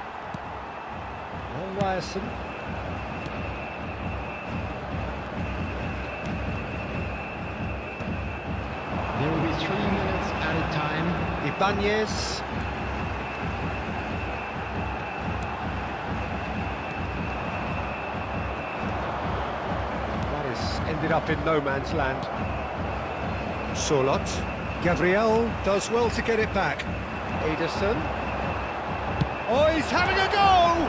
Well, Ryerson. There will be 3 minutes added time. Ibanez. That has ended up in no man's land. Solot. Gabriel does well to get it back. Ederson. Oh, he's having a go!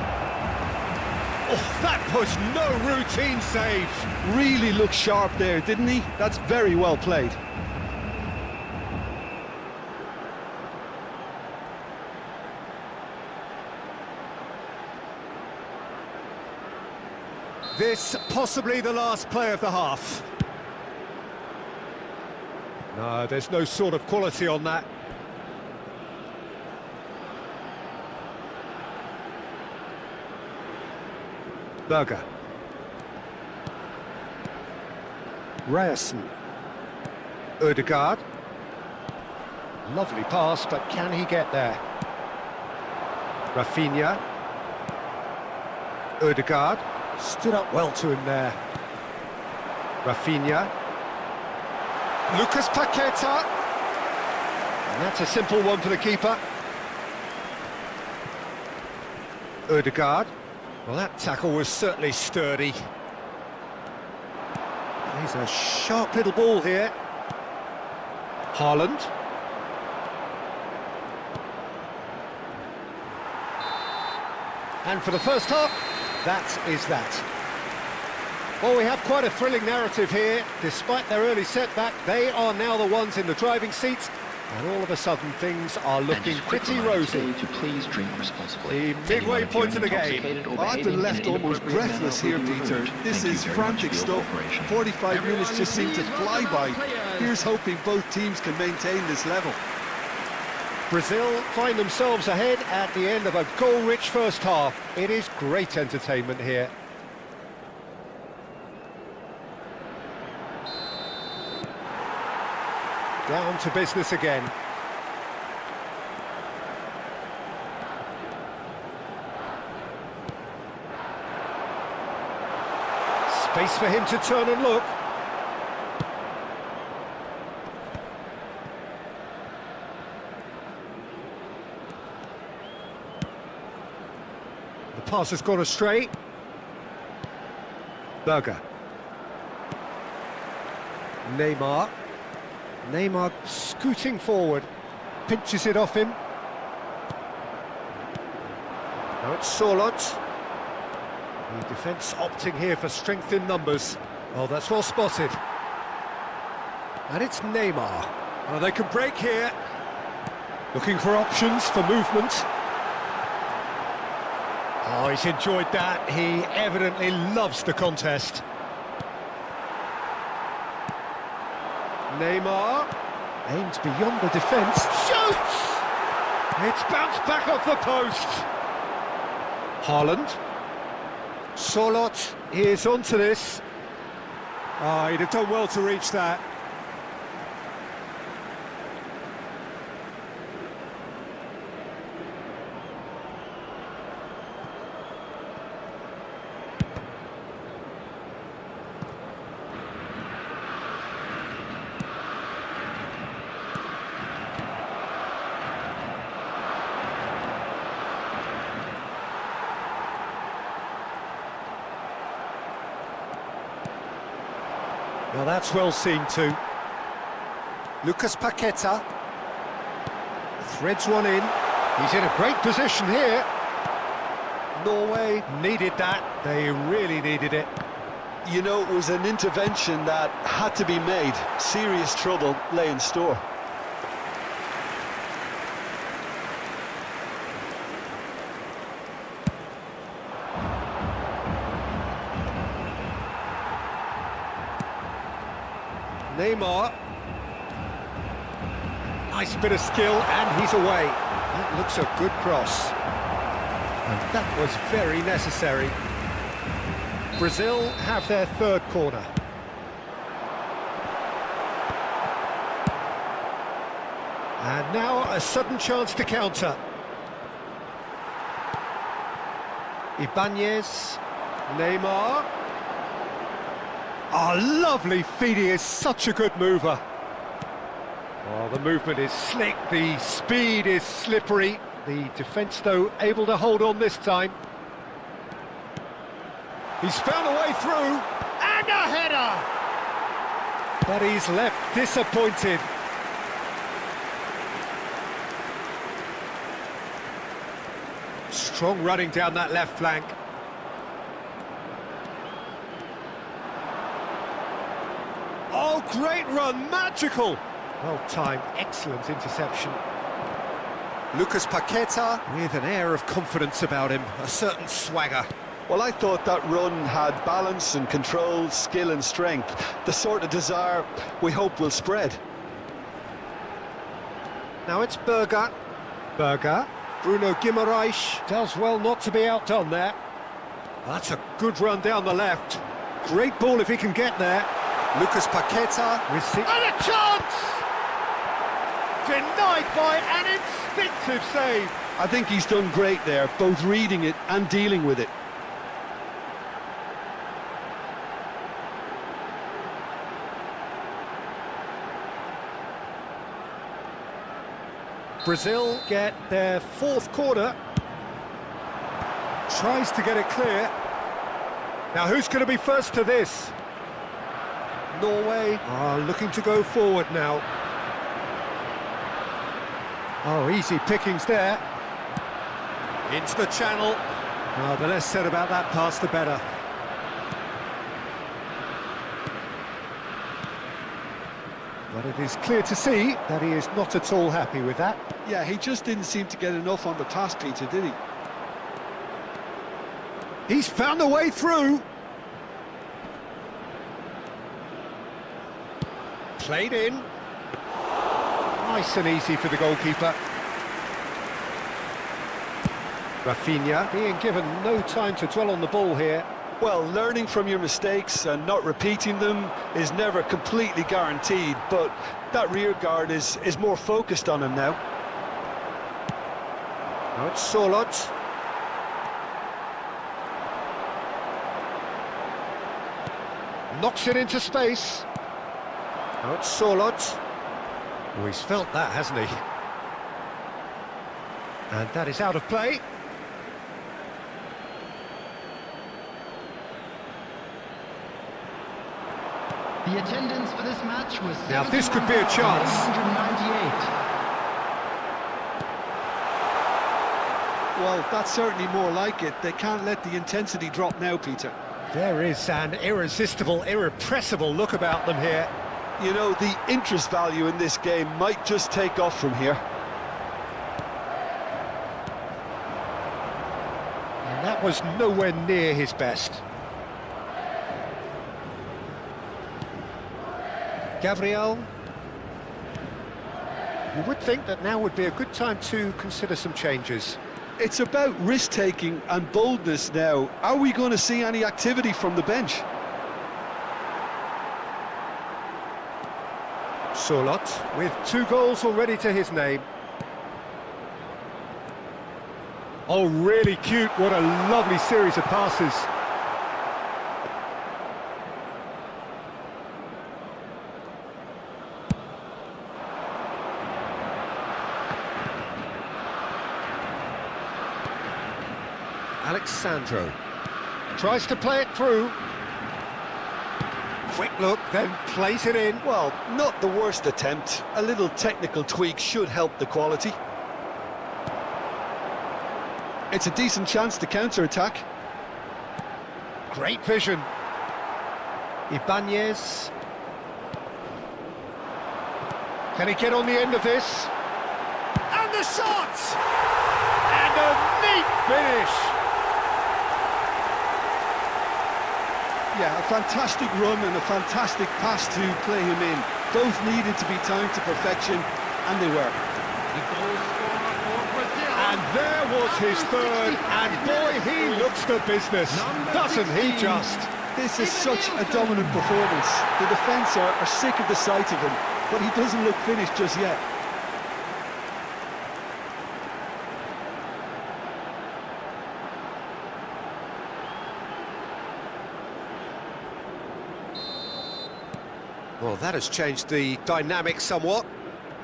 Oh, that was no routine save. Really looked sharp there, didn't he? That's very well played. This possibly the last play of the half. No, there's no sort of quality on that. Berger. Ryerson. Ødegaard. Lovely pass, but can he get there? Rafinha. Ødegaard. Stood up well to him there. Rafinha. Lucas Paqueta. And that's a simple one for the keeper. Ødegaard. Well, that tackle was certainly sturdy. He's a sharp little ball here. Haaland. And for the first half, that is that. Well, we have quite a thrilling narrative here. Despite their early setback, they are now the ones in the driving seat, and all of a sudden things are looking pretty rosy. To please drink responsibly. The midway point of the game. Well, I've been left almost breathless here, Peter. This is frantic stuff. 45 minutes just seem to fly by. Here's hoping both teams can maintain this level. Brazil find themselves ahead at the end of a goal-rich first half. It is great entertainment here. Down to business again. Space for him to turn and look. The pass has gone astray. Berger. Neymar. Neymar scooting forward, pinches it off him. Now it's Solot. The defence opting here for strength in numbers. Oh, that's well spotted. And it's Neymar. Oh, they can break here. Looking for options for movement. Oh, he's enjoyed that. He evidently loves the contest. Neymar aims beyond the defence, shoots! It's bounced back off the post. Haaland. Solot is onto this. Oh, he'd have done well to reach that. Now that's well seen too. Lucas Paqueta threads one in. He's in a great position here. Norway needed that. They really needed it. You know, it was an intervention that had to be made. Serious trouble lay in store. Neymar. Nice bit of skill, and he's away. That looks a good cross. And that was very necessary. Brazil have their third corner. And now a sudden chance to counter. Ibanez, Neymar. Oh, lovely feed, he is such a good mover. Oh, the movement is slick, the speed is slippery. The defence, though, able to hold on this time. He's found a way through, and a header! But he's left disappointed. Strong running down that left flank. Oh, great run, magical! Well timed, excellent interception. Lucas Paqueta with an air of confidence about him, a certain swagger. Well, I thought that run had balance and control, skill and strength. The sort of desire we hope will spread. Now it's Berger. Bruno Guimaraes does well not to be outdone there. That's a good run down the left. Great ball if he can get there. Lucas Paqueta. And a chance! Denied by an instinctive save. I think he's done great there, both reading it and dealing with it. Brazil get their fourth corner. Tries to get it clear. Now who's going to be first to this? Norway are looking to go forward now. Oh, easy pickings there. Into the channel. Oh, the less said about that pass, the better. But it is clear to see that he is not at all happy with that. Yeah, he just didn't seem to get enough on the pass, Peter, did he? He's found a way through. Played in. Nice and easy for the goalkeeper. Rafinha being given no time to dwell on the ball here. Well, learning from your mistakes and not repeating them is never completely guaranteed, but that rear guard is more focused on him now. Now it's Sorloth. Knocks it into space. Now it's Sorloth. Oh, he's felt that, hasn't he? And that is out of play. The attendance for this match was now this could be a chance. 198. Well, that's certainly more like it. They can't let the intensity drop now, Peter. There is an irresistible, irrepressible look about them here. You know, the interest value in this game might just take off from here. And that was nowhere near his best. Gabriel. You would think that now would be a good time to consider some changes. It's about risk-taking and boldness now. Are we going to see any activity from the bench? Sorloth with 2 goals already to his name. Oh, really cute. What a lovely series of passes. Alexandro tries to play it through. Quick look, then place it in. Well, not the worst attempt. A little technical tweak should help the quality. It's a decent chance to counter-attack. Great vision. Ibanez. Can he get on the end of this? And the shot! And a neat finish! Yeah, a fantastic run and a fantastic pass to play him in. Both needed to be timed to perfection, and they were. The goal scorer for Brazil. And there was his third, and boy, he looks the business, doesn't he just? This is such a dominant performance. The defence are sick of the sight of him, but he doesn't look finished just yet. Well, that has changed the dynamic somewhat.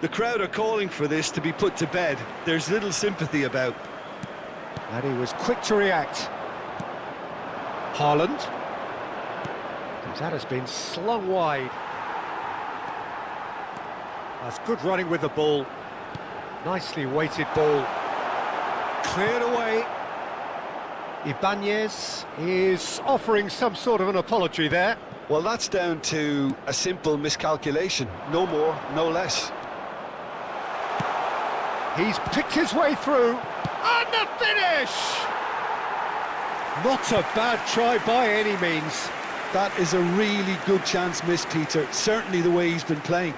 The crowd are calling for this to be put to bed. There's little sympathy about. And he was quick to react. Haaland. That has been slung wide. That's good running with the ball. Nicely weighted ball. Cleared away. Ibanez is offering some sort of an apology there. Well, that's down to a simple miscalculation. No more, no less. He's picked his way through. And the finish! Not a bad try by any means. That is a really good chance missed, Peter. Certainly the way he's been playing.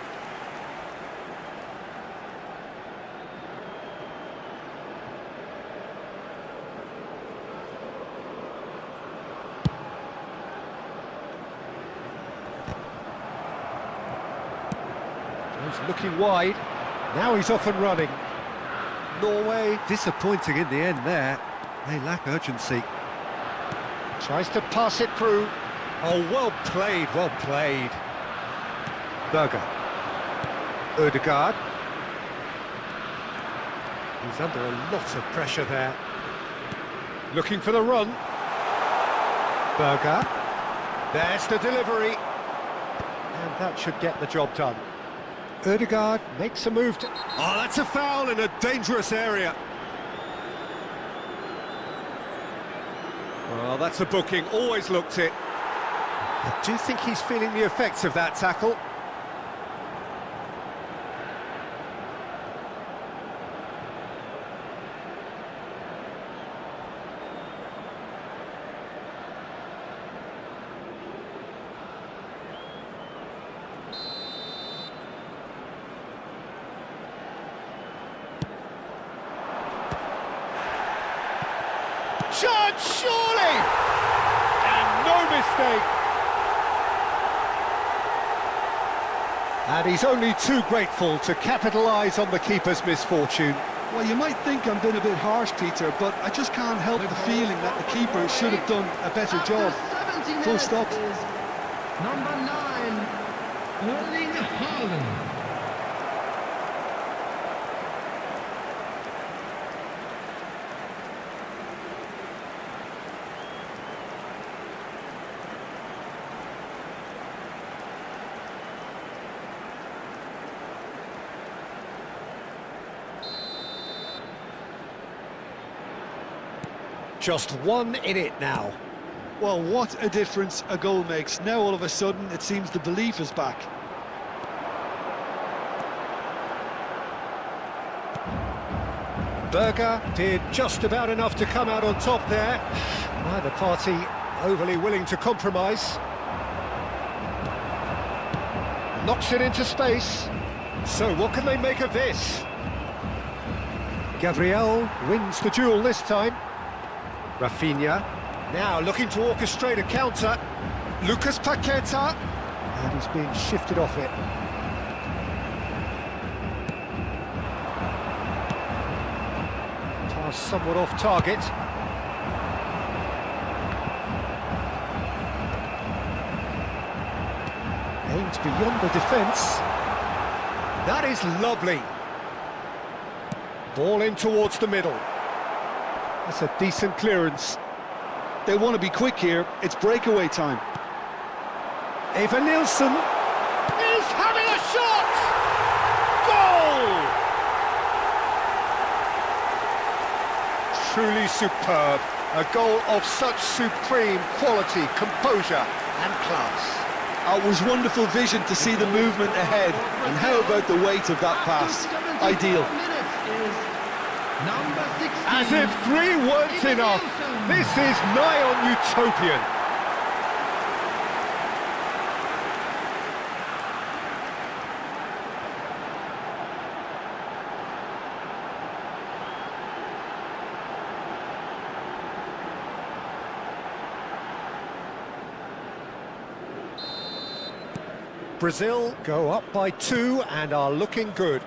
He's looking wide. Now he's off and running. Norway disappointing in the end there. They lack urgency. Tries to pass it through. Oh, well played, well played. Berger. Ødegaard. He's under a lot of pressure there. Looking for the run. Berger. There's the delivery. And that should get the job done. Ødegaard makes a move to... Oh, that's a foul in a dangerous area. Well, that's a booking, always looked it. I do think he's feeling the effects of that tackle. Shot, surely! And no mistake! And he's only too grateful to capitalise on the keeper's misfortune. Well, you might think I'm being a bit harsh, Peter, but I just can't help the feeling that the keeper should have done a better job. Full stop. Number 9, Erling Haaland. Just one in it now. Well, what a difference a goal makes. Now all of a sudden it seems the belief is back. Berger did just about enough to come out on top there. Neither party overly willing to compromise. Knocks it into space. So what can they make of this? Gabriel wins the duel this time. Rafinha, now looking to orchestrate a counter. Lucas Paqueta, and he's being shifted off it. Pass somewhat off target. Aimed beyond the defence. That is lovely. Ball in towards the middle. That's a decent clearance. They want to be quick here. It's breakaway time. Eva Nilsson is having a shot! Goal! Truly superb. A goal of such supreme quality, composure and class. It was wonderful vision to see the movement ahead, and how about the weight of that pass? Ideal. As if 3 weren't enough, this is nigh on utopian. Brazil go up by 2 and are looking good.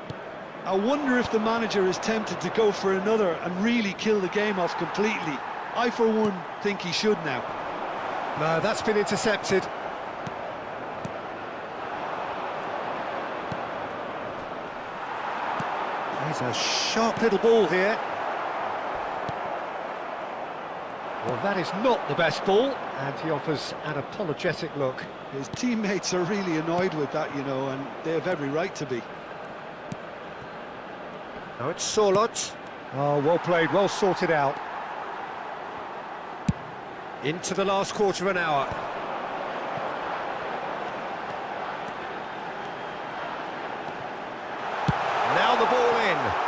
I wonder if the manager is tempted to go for another and really kill the game off completely. I, for one, think he should now. No, that's been intercepted. There's a sharp little ball here. Well, that is not the best ball, and he offers an apologetic look. His teammates are really annoyed with that, you know, and they have every right to be. Now it's Sorloth. Oh, well played, well sorted out. Into the last quarter of an hour. Now the ball in.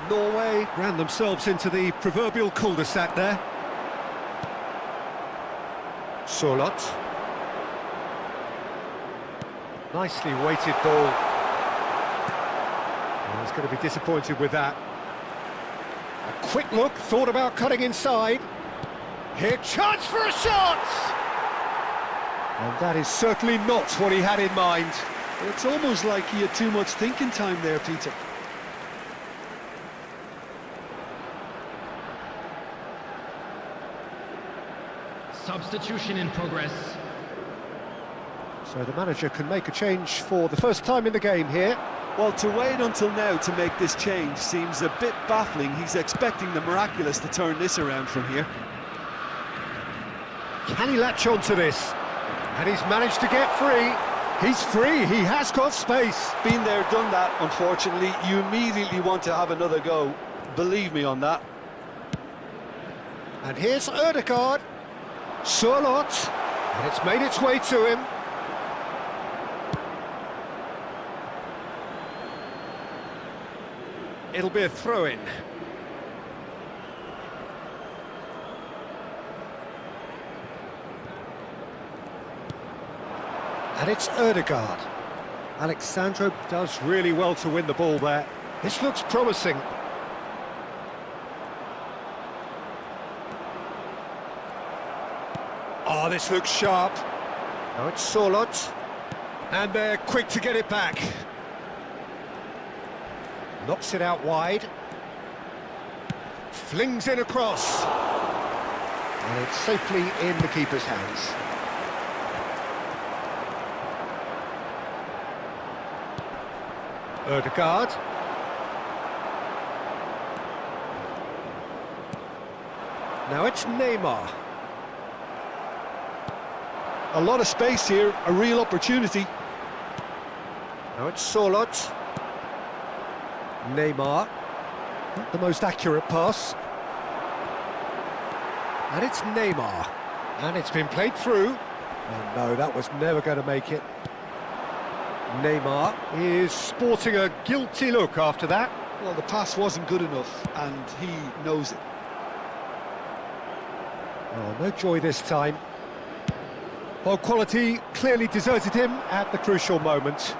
Norway ran themselves into the proverbial cul-de-sac there. Sorloth. Nicely weighted ball. Well, he's going to be disappointed with that. A quick look, thought about cutting inside. Here, chance for a shot! And that is certainly not what he had in mind. It's almost like he had too much thinking time there, Peter. Substitution in progress. So the manager can make a change for the first time in the game here. Well, to wait until now to make this change seems a bit baffling. He's expecting the miraculous to turn this around from here. Can he latch on to this? And he's managed to get free. He's free, he has got space. Been there, done that, unfortunately. You immediately want to have another go. Believe me on that. And here's Ødegaard. Sorloth, and it's made its way to him. It'll be a throw-in. And it's Ødegaard. Alexandro does really well to win the ball there. This looks promising. Oh, this looks sharp. Now it's Sorloth. And they're quick to get it back. Knocks it out wide. Flings it across. And it's safely in the keeper's hands. Ødegaard. Now it's Neymar. A lot of space here, a real opportunity. Now it's Sorloth. Neymar. Not the most accurate pass. And it's Neymar. And it's been played through. And no, that was never going to make it. Neymar is sporting a guilty look after that. Well, the pass wasn't good enough, and he knows it. Oh, no joy this time. Well, quality clearly deserted him at the crucial moment.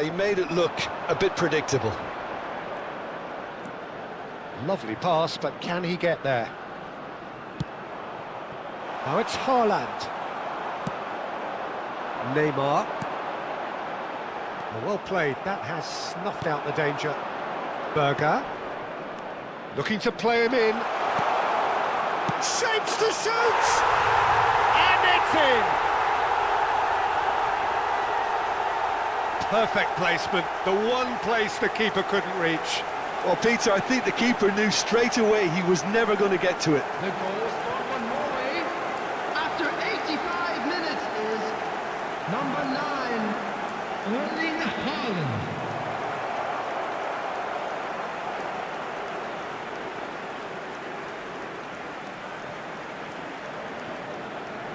He made it look a bit predictable. Lovely pass, but can he get there? Now it's Haaland. Neymar. Well played, that has snuffed out the danger. Berger. Looking to play him in. Shapes to shoot! And it's in! Perfect placement, the one place the keeper couldn't reach. Well, Peter, I think the keeper knew straight away he was never going to get to it. The goal scored for Norway after 85 minutes is number 9, Erling Haaland.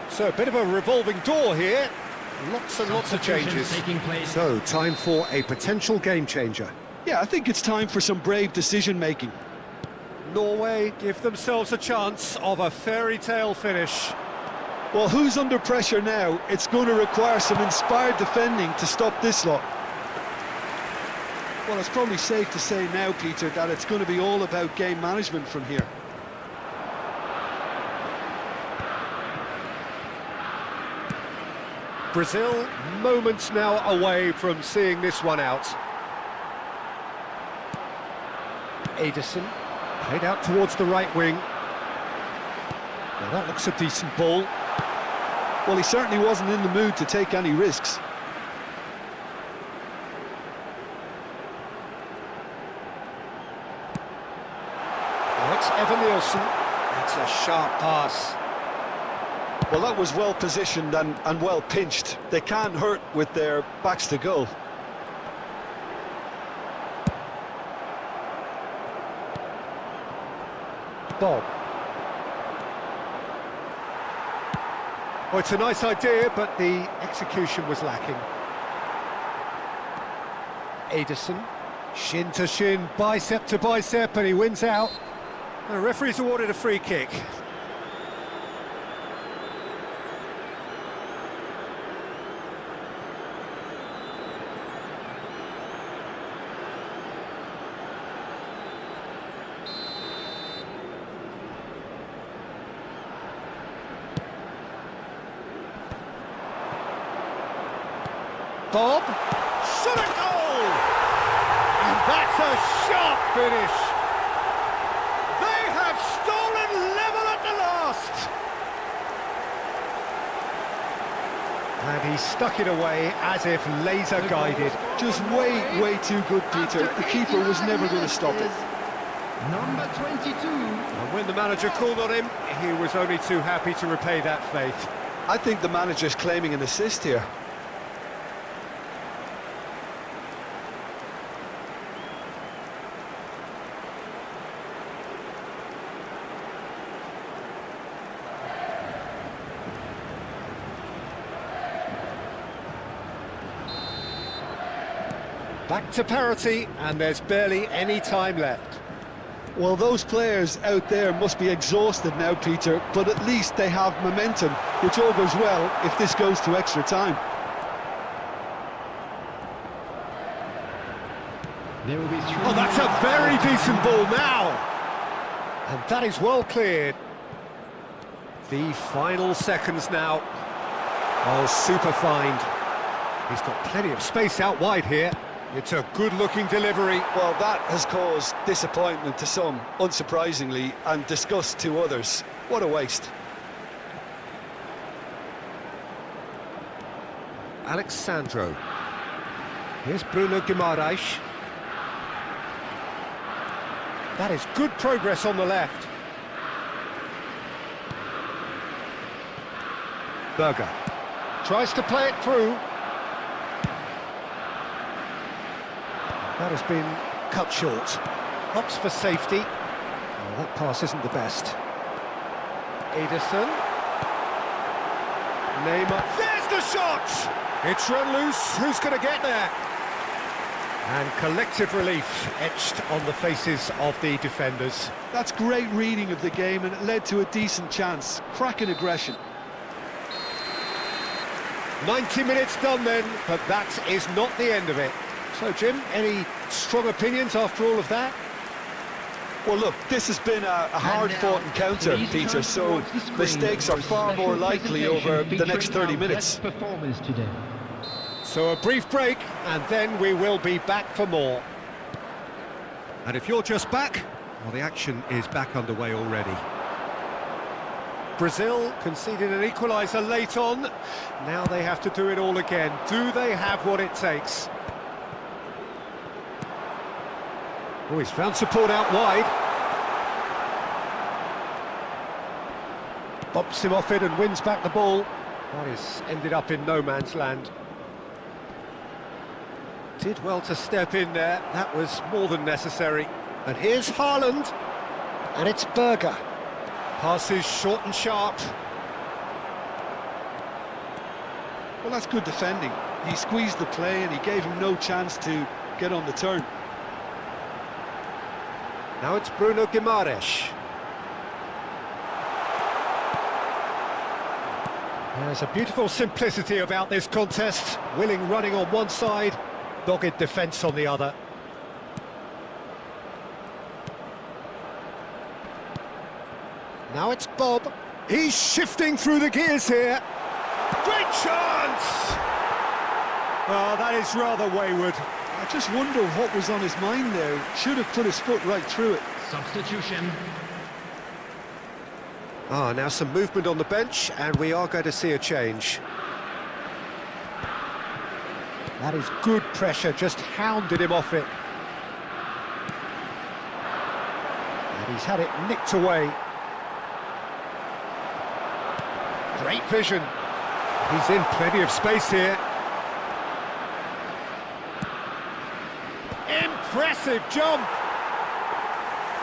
So a bit of a revolving door here. Lots and lots of changes. Taking place. So, time for a potential game changer. Yeah, I think it's time for some brave decision-making. Norway give themselves a chance of a fairy tale finish. Well, who's under pressure now? It's going to require some inspired defending to stop this lot. Well, it's probably safe to say now, Peter, that it's going to be all about game management from here. Brazil, moments now away from seeing this one out. Ederson, played out towards the right wing. Now that looks a decent ball. Well, he certainly wasn't in the mood to take any risks. Now it's Evan Nielsen. That's a sharp pass. Well, that was well positioned and well pinched. They can't hurt with their backs to goal. Bob. Well, it's a nice idea, but the execution was lacking. Ederson, shin to shin, bicep to bicep, and he wins out. The referee's awarded a free kick. Bob, shot a goal! And that's a sharp finish. They have stolen level at the last. And he stuck it away as if laser guided. Just way too good, Peter. The keeper was never going to stop it. Number 22. And when the manager called on him, he was only too happy to repay that faith. I think the manager's claiming an assist here. Back to parity, and there's barely any time left. Well, those players out there must be exhausted now, Peter, but at least they have momentum, which all goes well if this goes to extra time. There will be Oh, that's a very decent ball now. And that is well cleared. The final seconds now. Oh, super find. He's got plenty of space out wide here. It's a good-looking delivery. Well, that has caused disappointment to some, unsurprisingly, and disgust to others. What a waste. Alexandro. Here's Bruno Guimaraes. That is good progress on the left. Berger tries to play it through. That has been cut short. Opts for safety. Oh, that pass isn't the best. Ederson. Neymar. There's the shot! It's run loose. Who's going to get there? And collective relief etched on the faces of the defenders. That's great reading of the game, and it led to a decent chance. Cracking aggression. 90 minutes done then, but that is not the end of it. So, Jim, any strong opinions after all of that? Well, look, this has been a hard-fought encounter, Peter, so mistakes are far more likely over the next 30 minutes. So a brief break, and then we will be back for more. And if you're just back, well, the action is back underway already. Brazil conceded an equaliser late on. Now they have to do it all again. Do they have what it takes? Oh, he's found support out wide. Bumps him off it and wins back the ball. That is ended up in no man's land. Did well to step in there. That was more than necessary. And here's Haaland. And it's Berger. Passes short and sharp. Well, that's good defending. He squeezed the play and he gave him no chance to get on the turn. Now it's Bruno Guimaraes. There's a beautiful simplicity about this contest. Willing running on one side, dogged defence on the other. Now it's Bob. He's shifting through the gears here. Great chance! Oh, that is rather wayward. I just wonder what was on his mind there. Should have put his foot right through it. Substitution. Now some movement on the bench, and we are going to see a change. That is good pressure, just hounded him off it. And he's had it nicked away. Great vision. He's in plenty of space here. Impressive jump.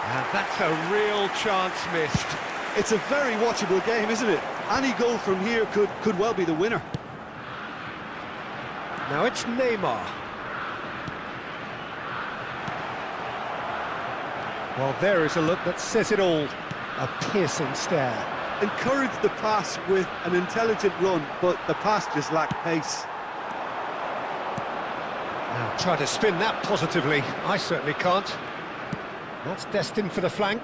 And that's a real chance missed. It's a very watchable game, isn't it? Any goal from here could well be the winner. Now it's Neymar. Well, there is a look that says it all. A piercing stare. Encouraged the pass with an intelligent run, but the pass just lacked pace. Now try to spin that positively. I certainly can't. That's destined for the flank.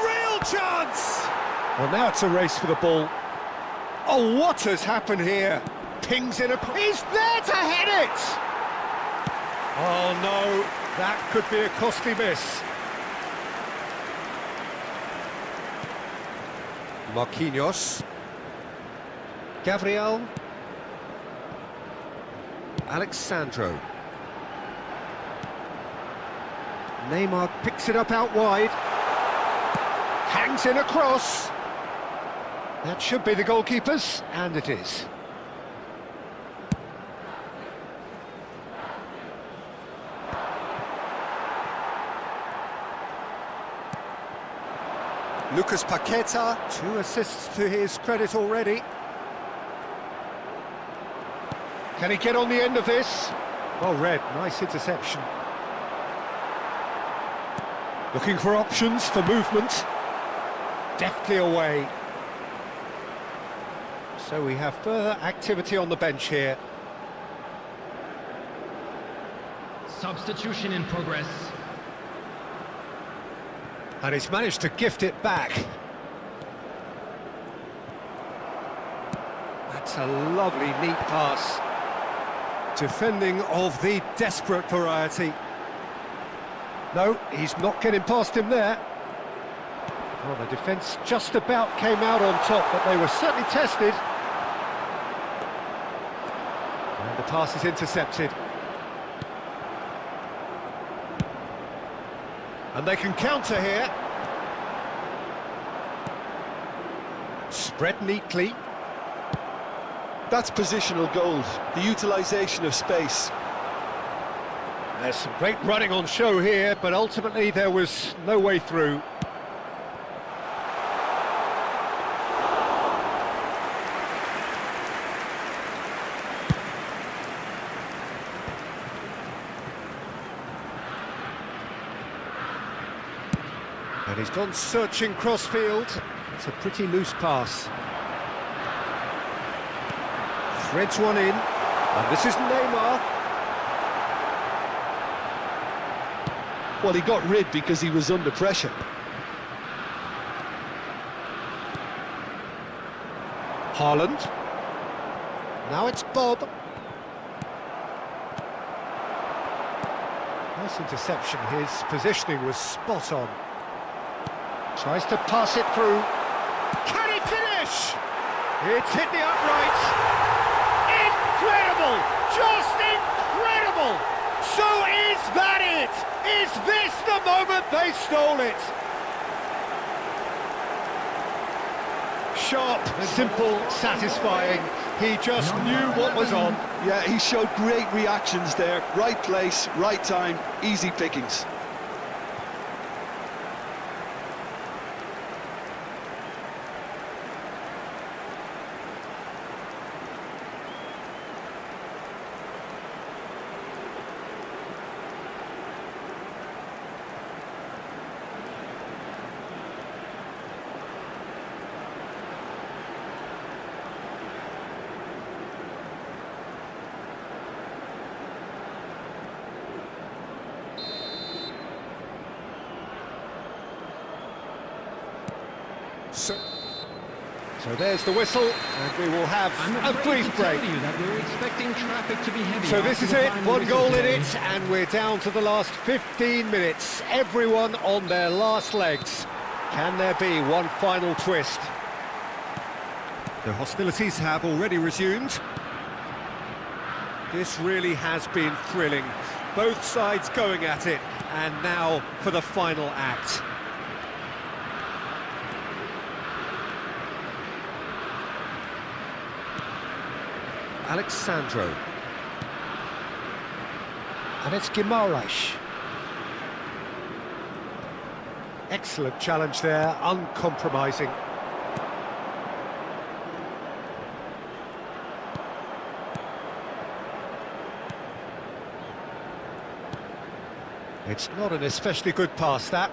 Real chance! Well, now it's a race for the ball. Oh, what has happened here? Pings in a... He's there to head it! Oh, no. That could be a costly miss. Marquinhos. Gabriel. Alexandro. Neymar picks it up out wide. Hangs in a cross. That should be the goalkeeper's, and it is. Lucas Paqueta, 2 assists to his credit already. Can he get on the end of this? Well read, nice interception. Looking for options for movement. Deftly away. So we have further activity on the bench here. Substitution in progress. And he's managed to gift it back. That's a lovely, neat pass. Defending of the desperate variety. No, he's not getting past him there. Well, the defence just about came out on top, but they were certainly tested. And the pass is intercepted. And they can counter here. Spread neatly. That's positional gold, the utilisation of space. There's some great running on show here, but ultimately there was no way through. And he's gone searching crossfield. It's a pretty loose pass. Threads one in, and this is Neymar. Well, he got rid because he was under pressure. Haaland. Now it's Bob. Nice interception. His positioning was spot on. Tries to pass it through. Can he finish? It's hit the uprights. Incredible! Just incredible! So is that it? Is this the moment they stole it? Sharp, simple, satisfying. He just knew what was on. Yeah, he showed great reactions there. Right place, right time, easy pickings. So there's the whistle, and we will have a brief break. So this is it, one goal in it, and we're down to the last 15 minutes. Everyone on their last legs. Can there be one final twist? The hostilities have already resumed. This really has been thrilling. Both sides going at it, and now for the final act. Alexandro. And it's Guimaraes. Excellent challenge there, uncompromising. It's not an especially good pass, that.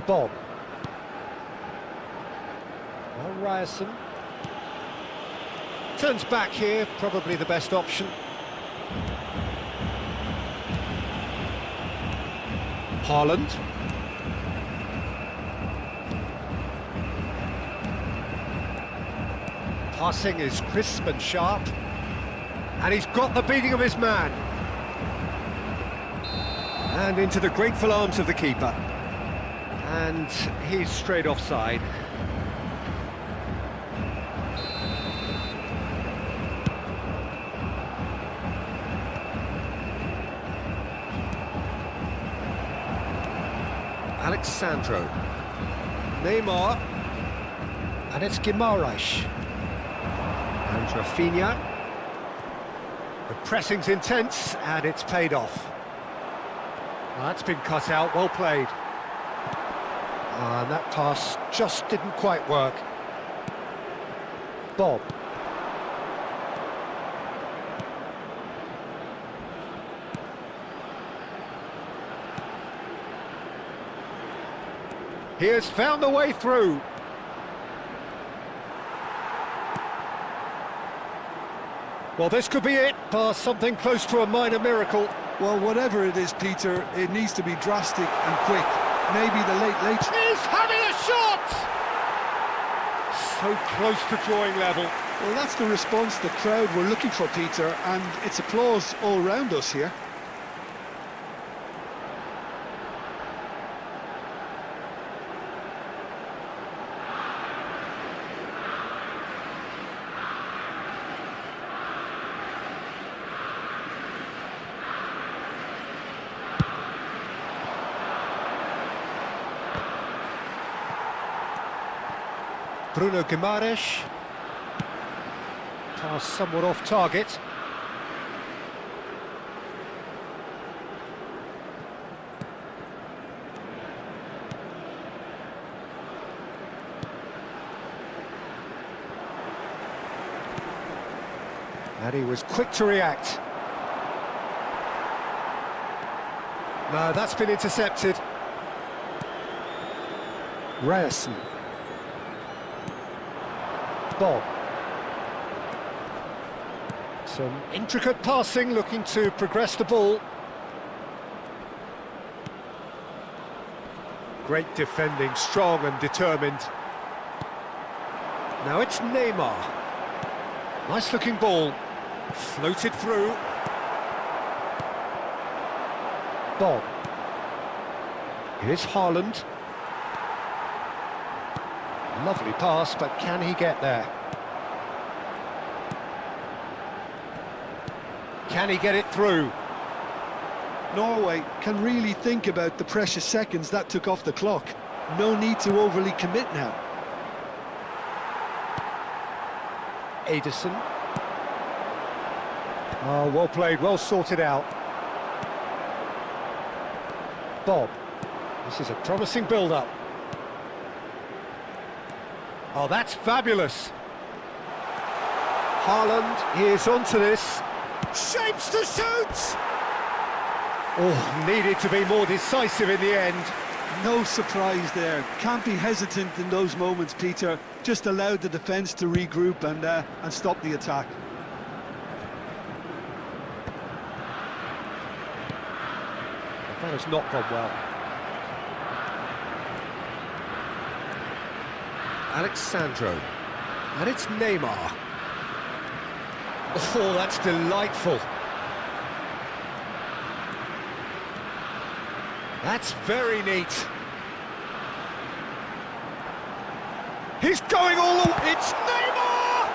Bob. Ryerson turns back here, probably the best option. Haaland. Passing is crisp and sharp, and he's got the beating of his man. And into the grateful arms of the keeper. And he's straight offside. Alexandro. Neymar. And it's Guimaraes. And Rafinha. The pressing's intense, and it's paid off. Well, that's been cut out, well played. And that pass just didn't quite work. Bob. He has found a way through. Well, this could be it, past something close to a minor miracle. Well, whatever it is, Peter, it needs to be drastic and quick. Maybe the late... He's having a shot! So close to drawing level. Well, that's the response the crowd were looking for, Peter, and it's applause all round us here. Bruno Guimaraes. Pass somewhat off target. And he was quick to react. No, that's been intercepted. Ryerson. Bob. Some intricate passing, looking to progress the ball. Great defending, strong and determined. Now it's Neymar. Nice looking ball. Floated through. Bob. Here's Haaland. Lovely pass, but can he get there? Can he get it through? Norway can really think about the precious seconds that took off the clock. No need to overly commit now. Ederson. Oh, well played, well sorted out. Bob. This is a promising build-up. Oh, that's fabulous. Haaland, he is onto this. Shapes to shoot! Oh, needed to be more decisive in the end. No surprise there. Can't be hesitant in those moments, Peter. Just allowed the defence to regroup and stop the attack. That has not gone well. Alexandro. And it's Neymar. Oh, that's delightful. That's very neat. He's going all the way. It's Neymar!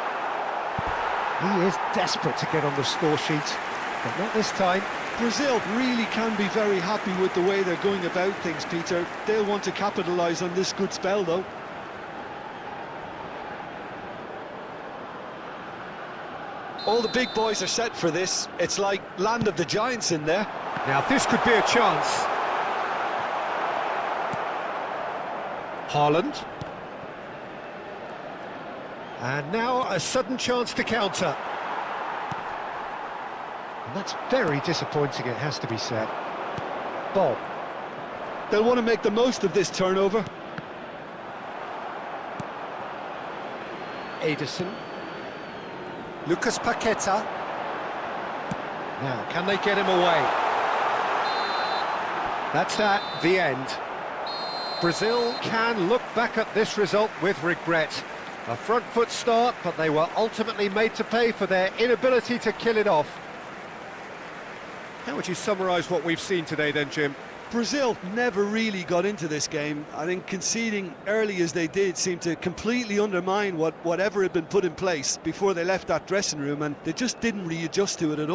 He is desperate to get on the score sheet, but not this time. Brazil really can be very happy with the way they're going about things, Peter. They'll want to capitalise on this good spell, though. All the big boys are set for this. It's like land of the giants in there. Now this could be a chance. Haaland. And now a sudden chance to counter. And that's very disappointing, it has to be said. Bob. They'll want to make the most of this turnover. Ederson. Lucas Paqueta. Now, can they get him away? That's the end. Brazil can look back at this result with regret. A front foot start, but they were ultimately made to pay for their inability to kill it off. How would you summarise what we've seen today then, Jim? Brazil never really got into this game. I think conceding early as they did seemed to completely undermine whatever had been put in place before they left that dressing room, and they just didn't readjust to it at all.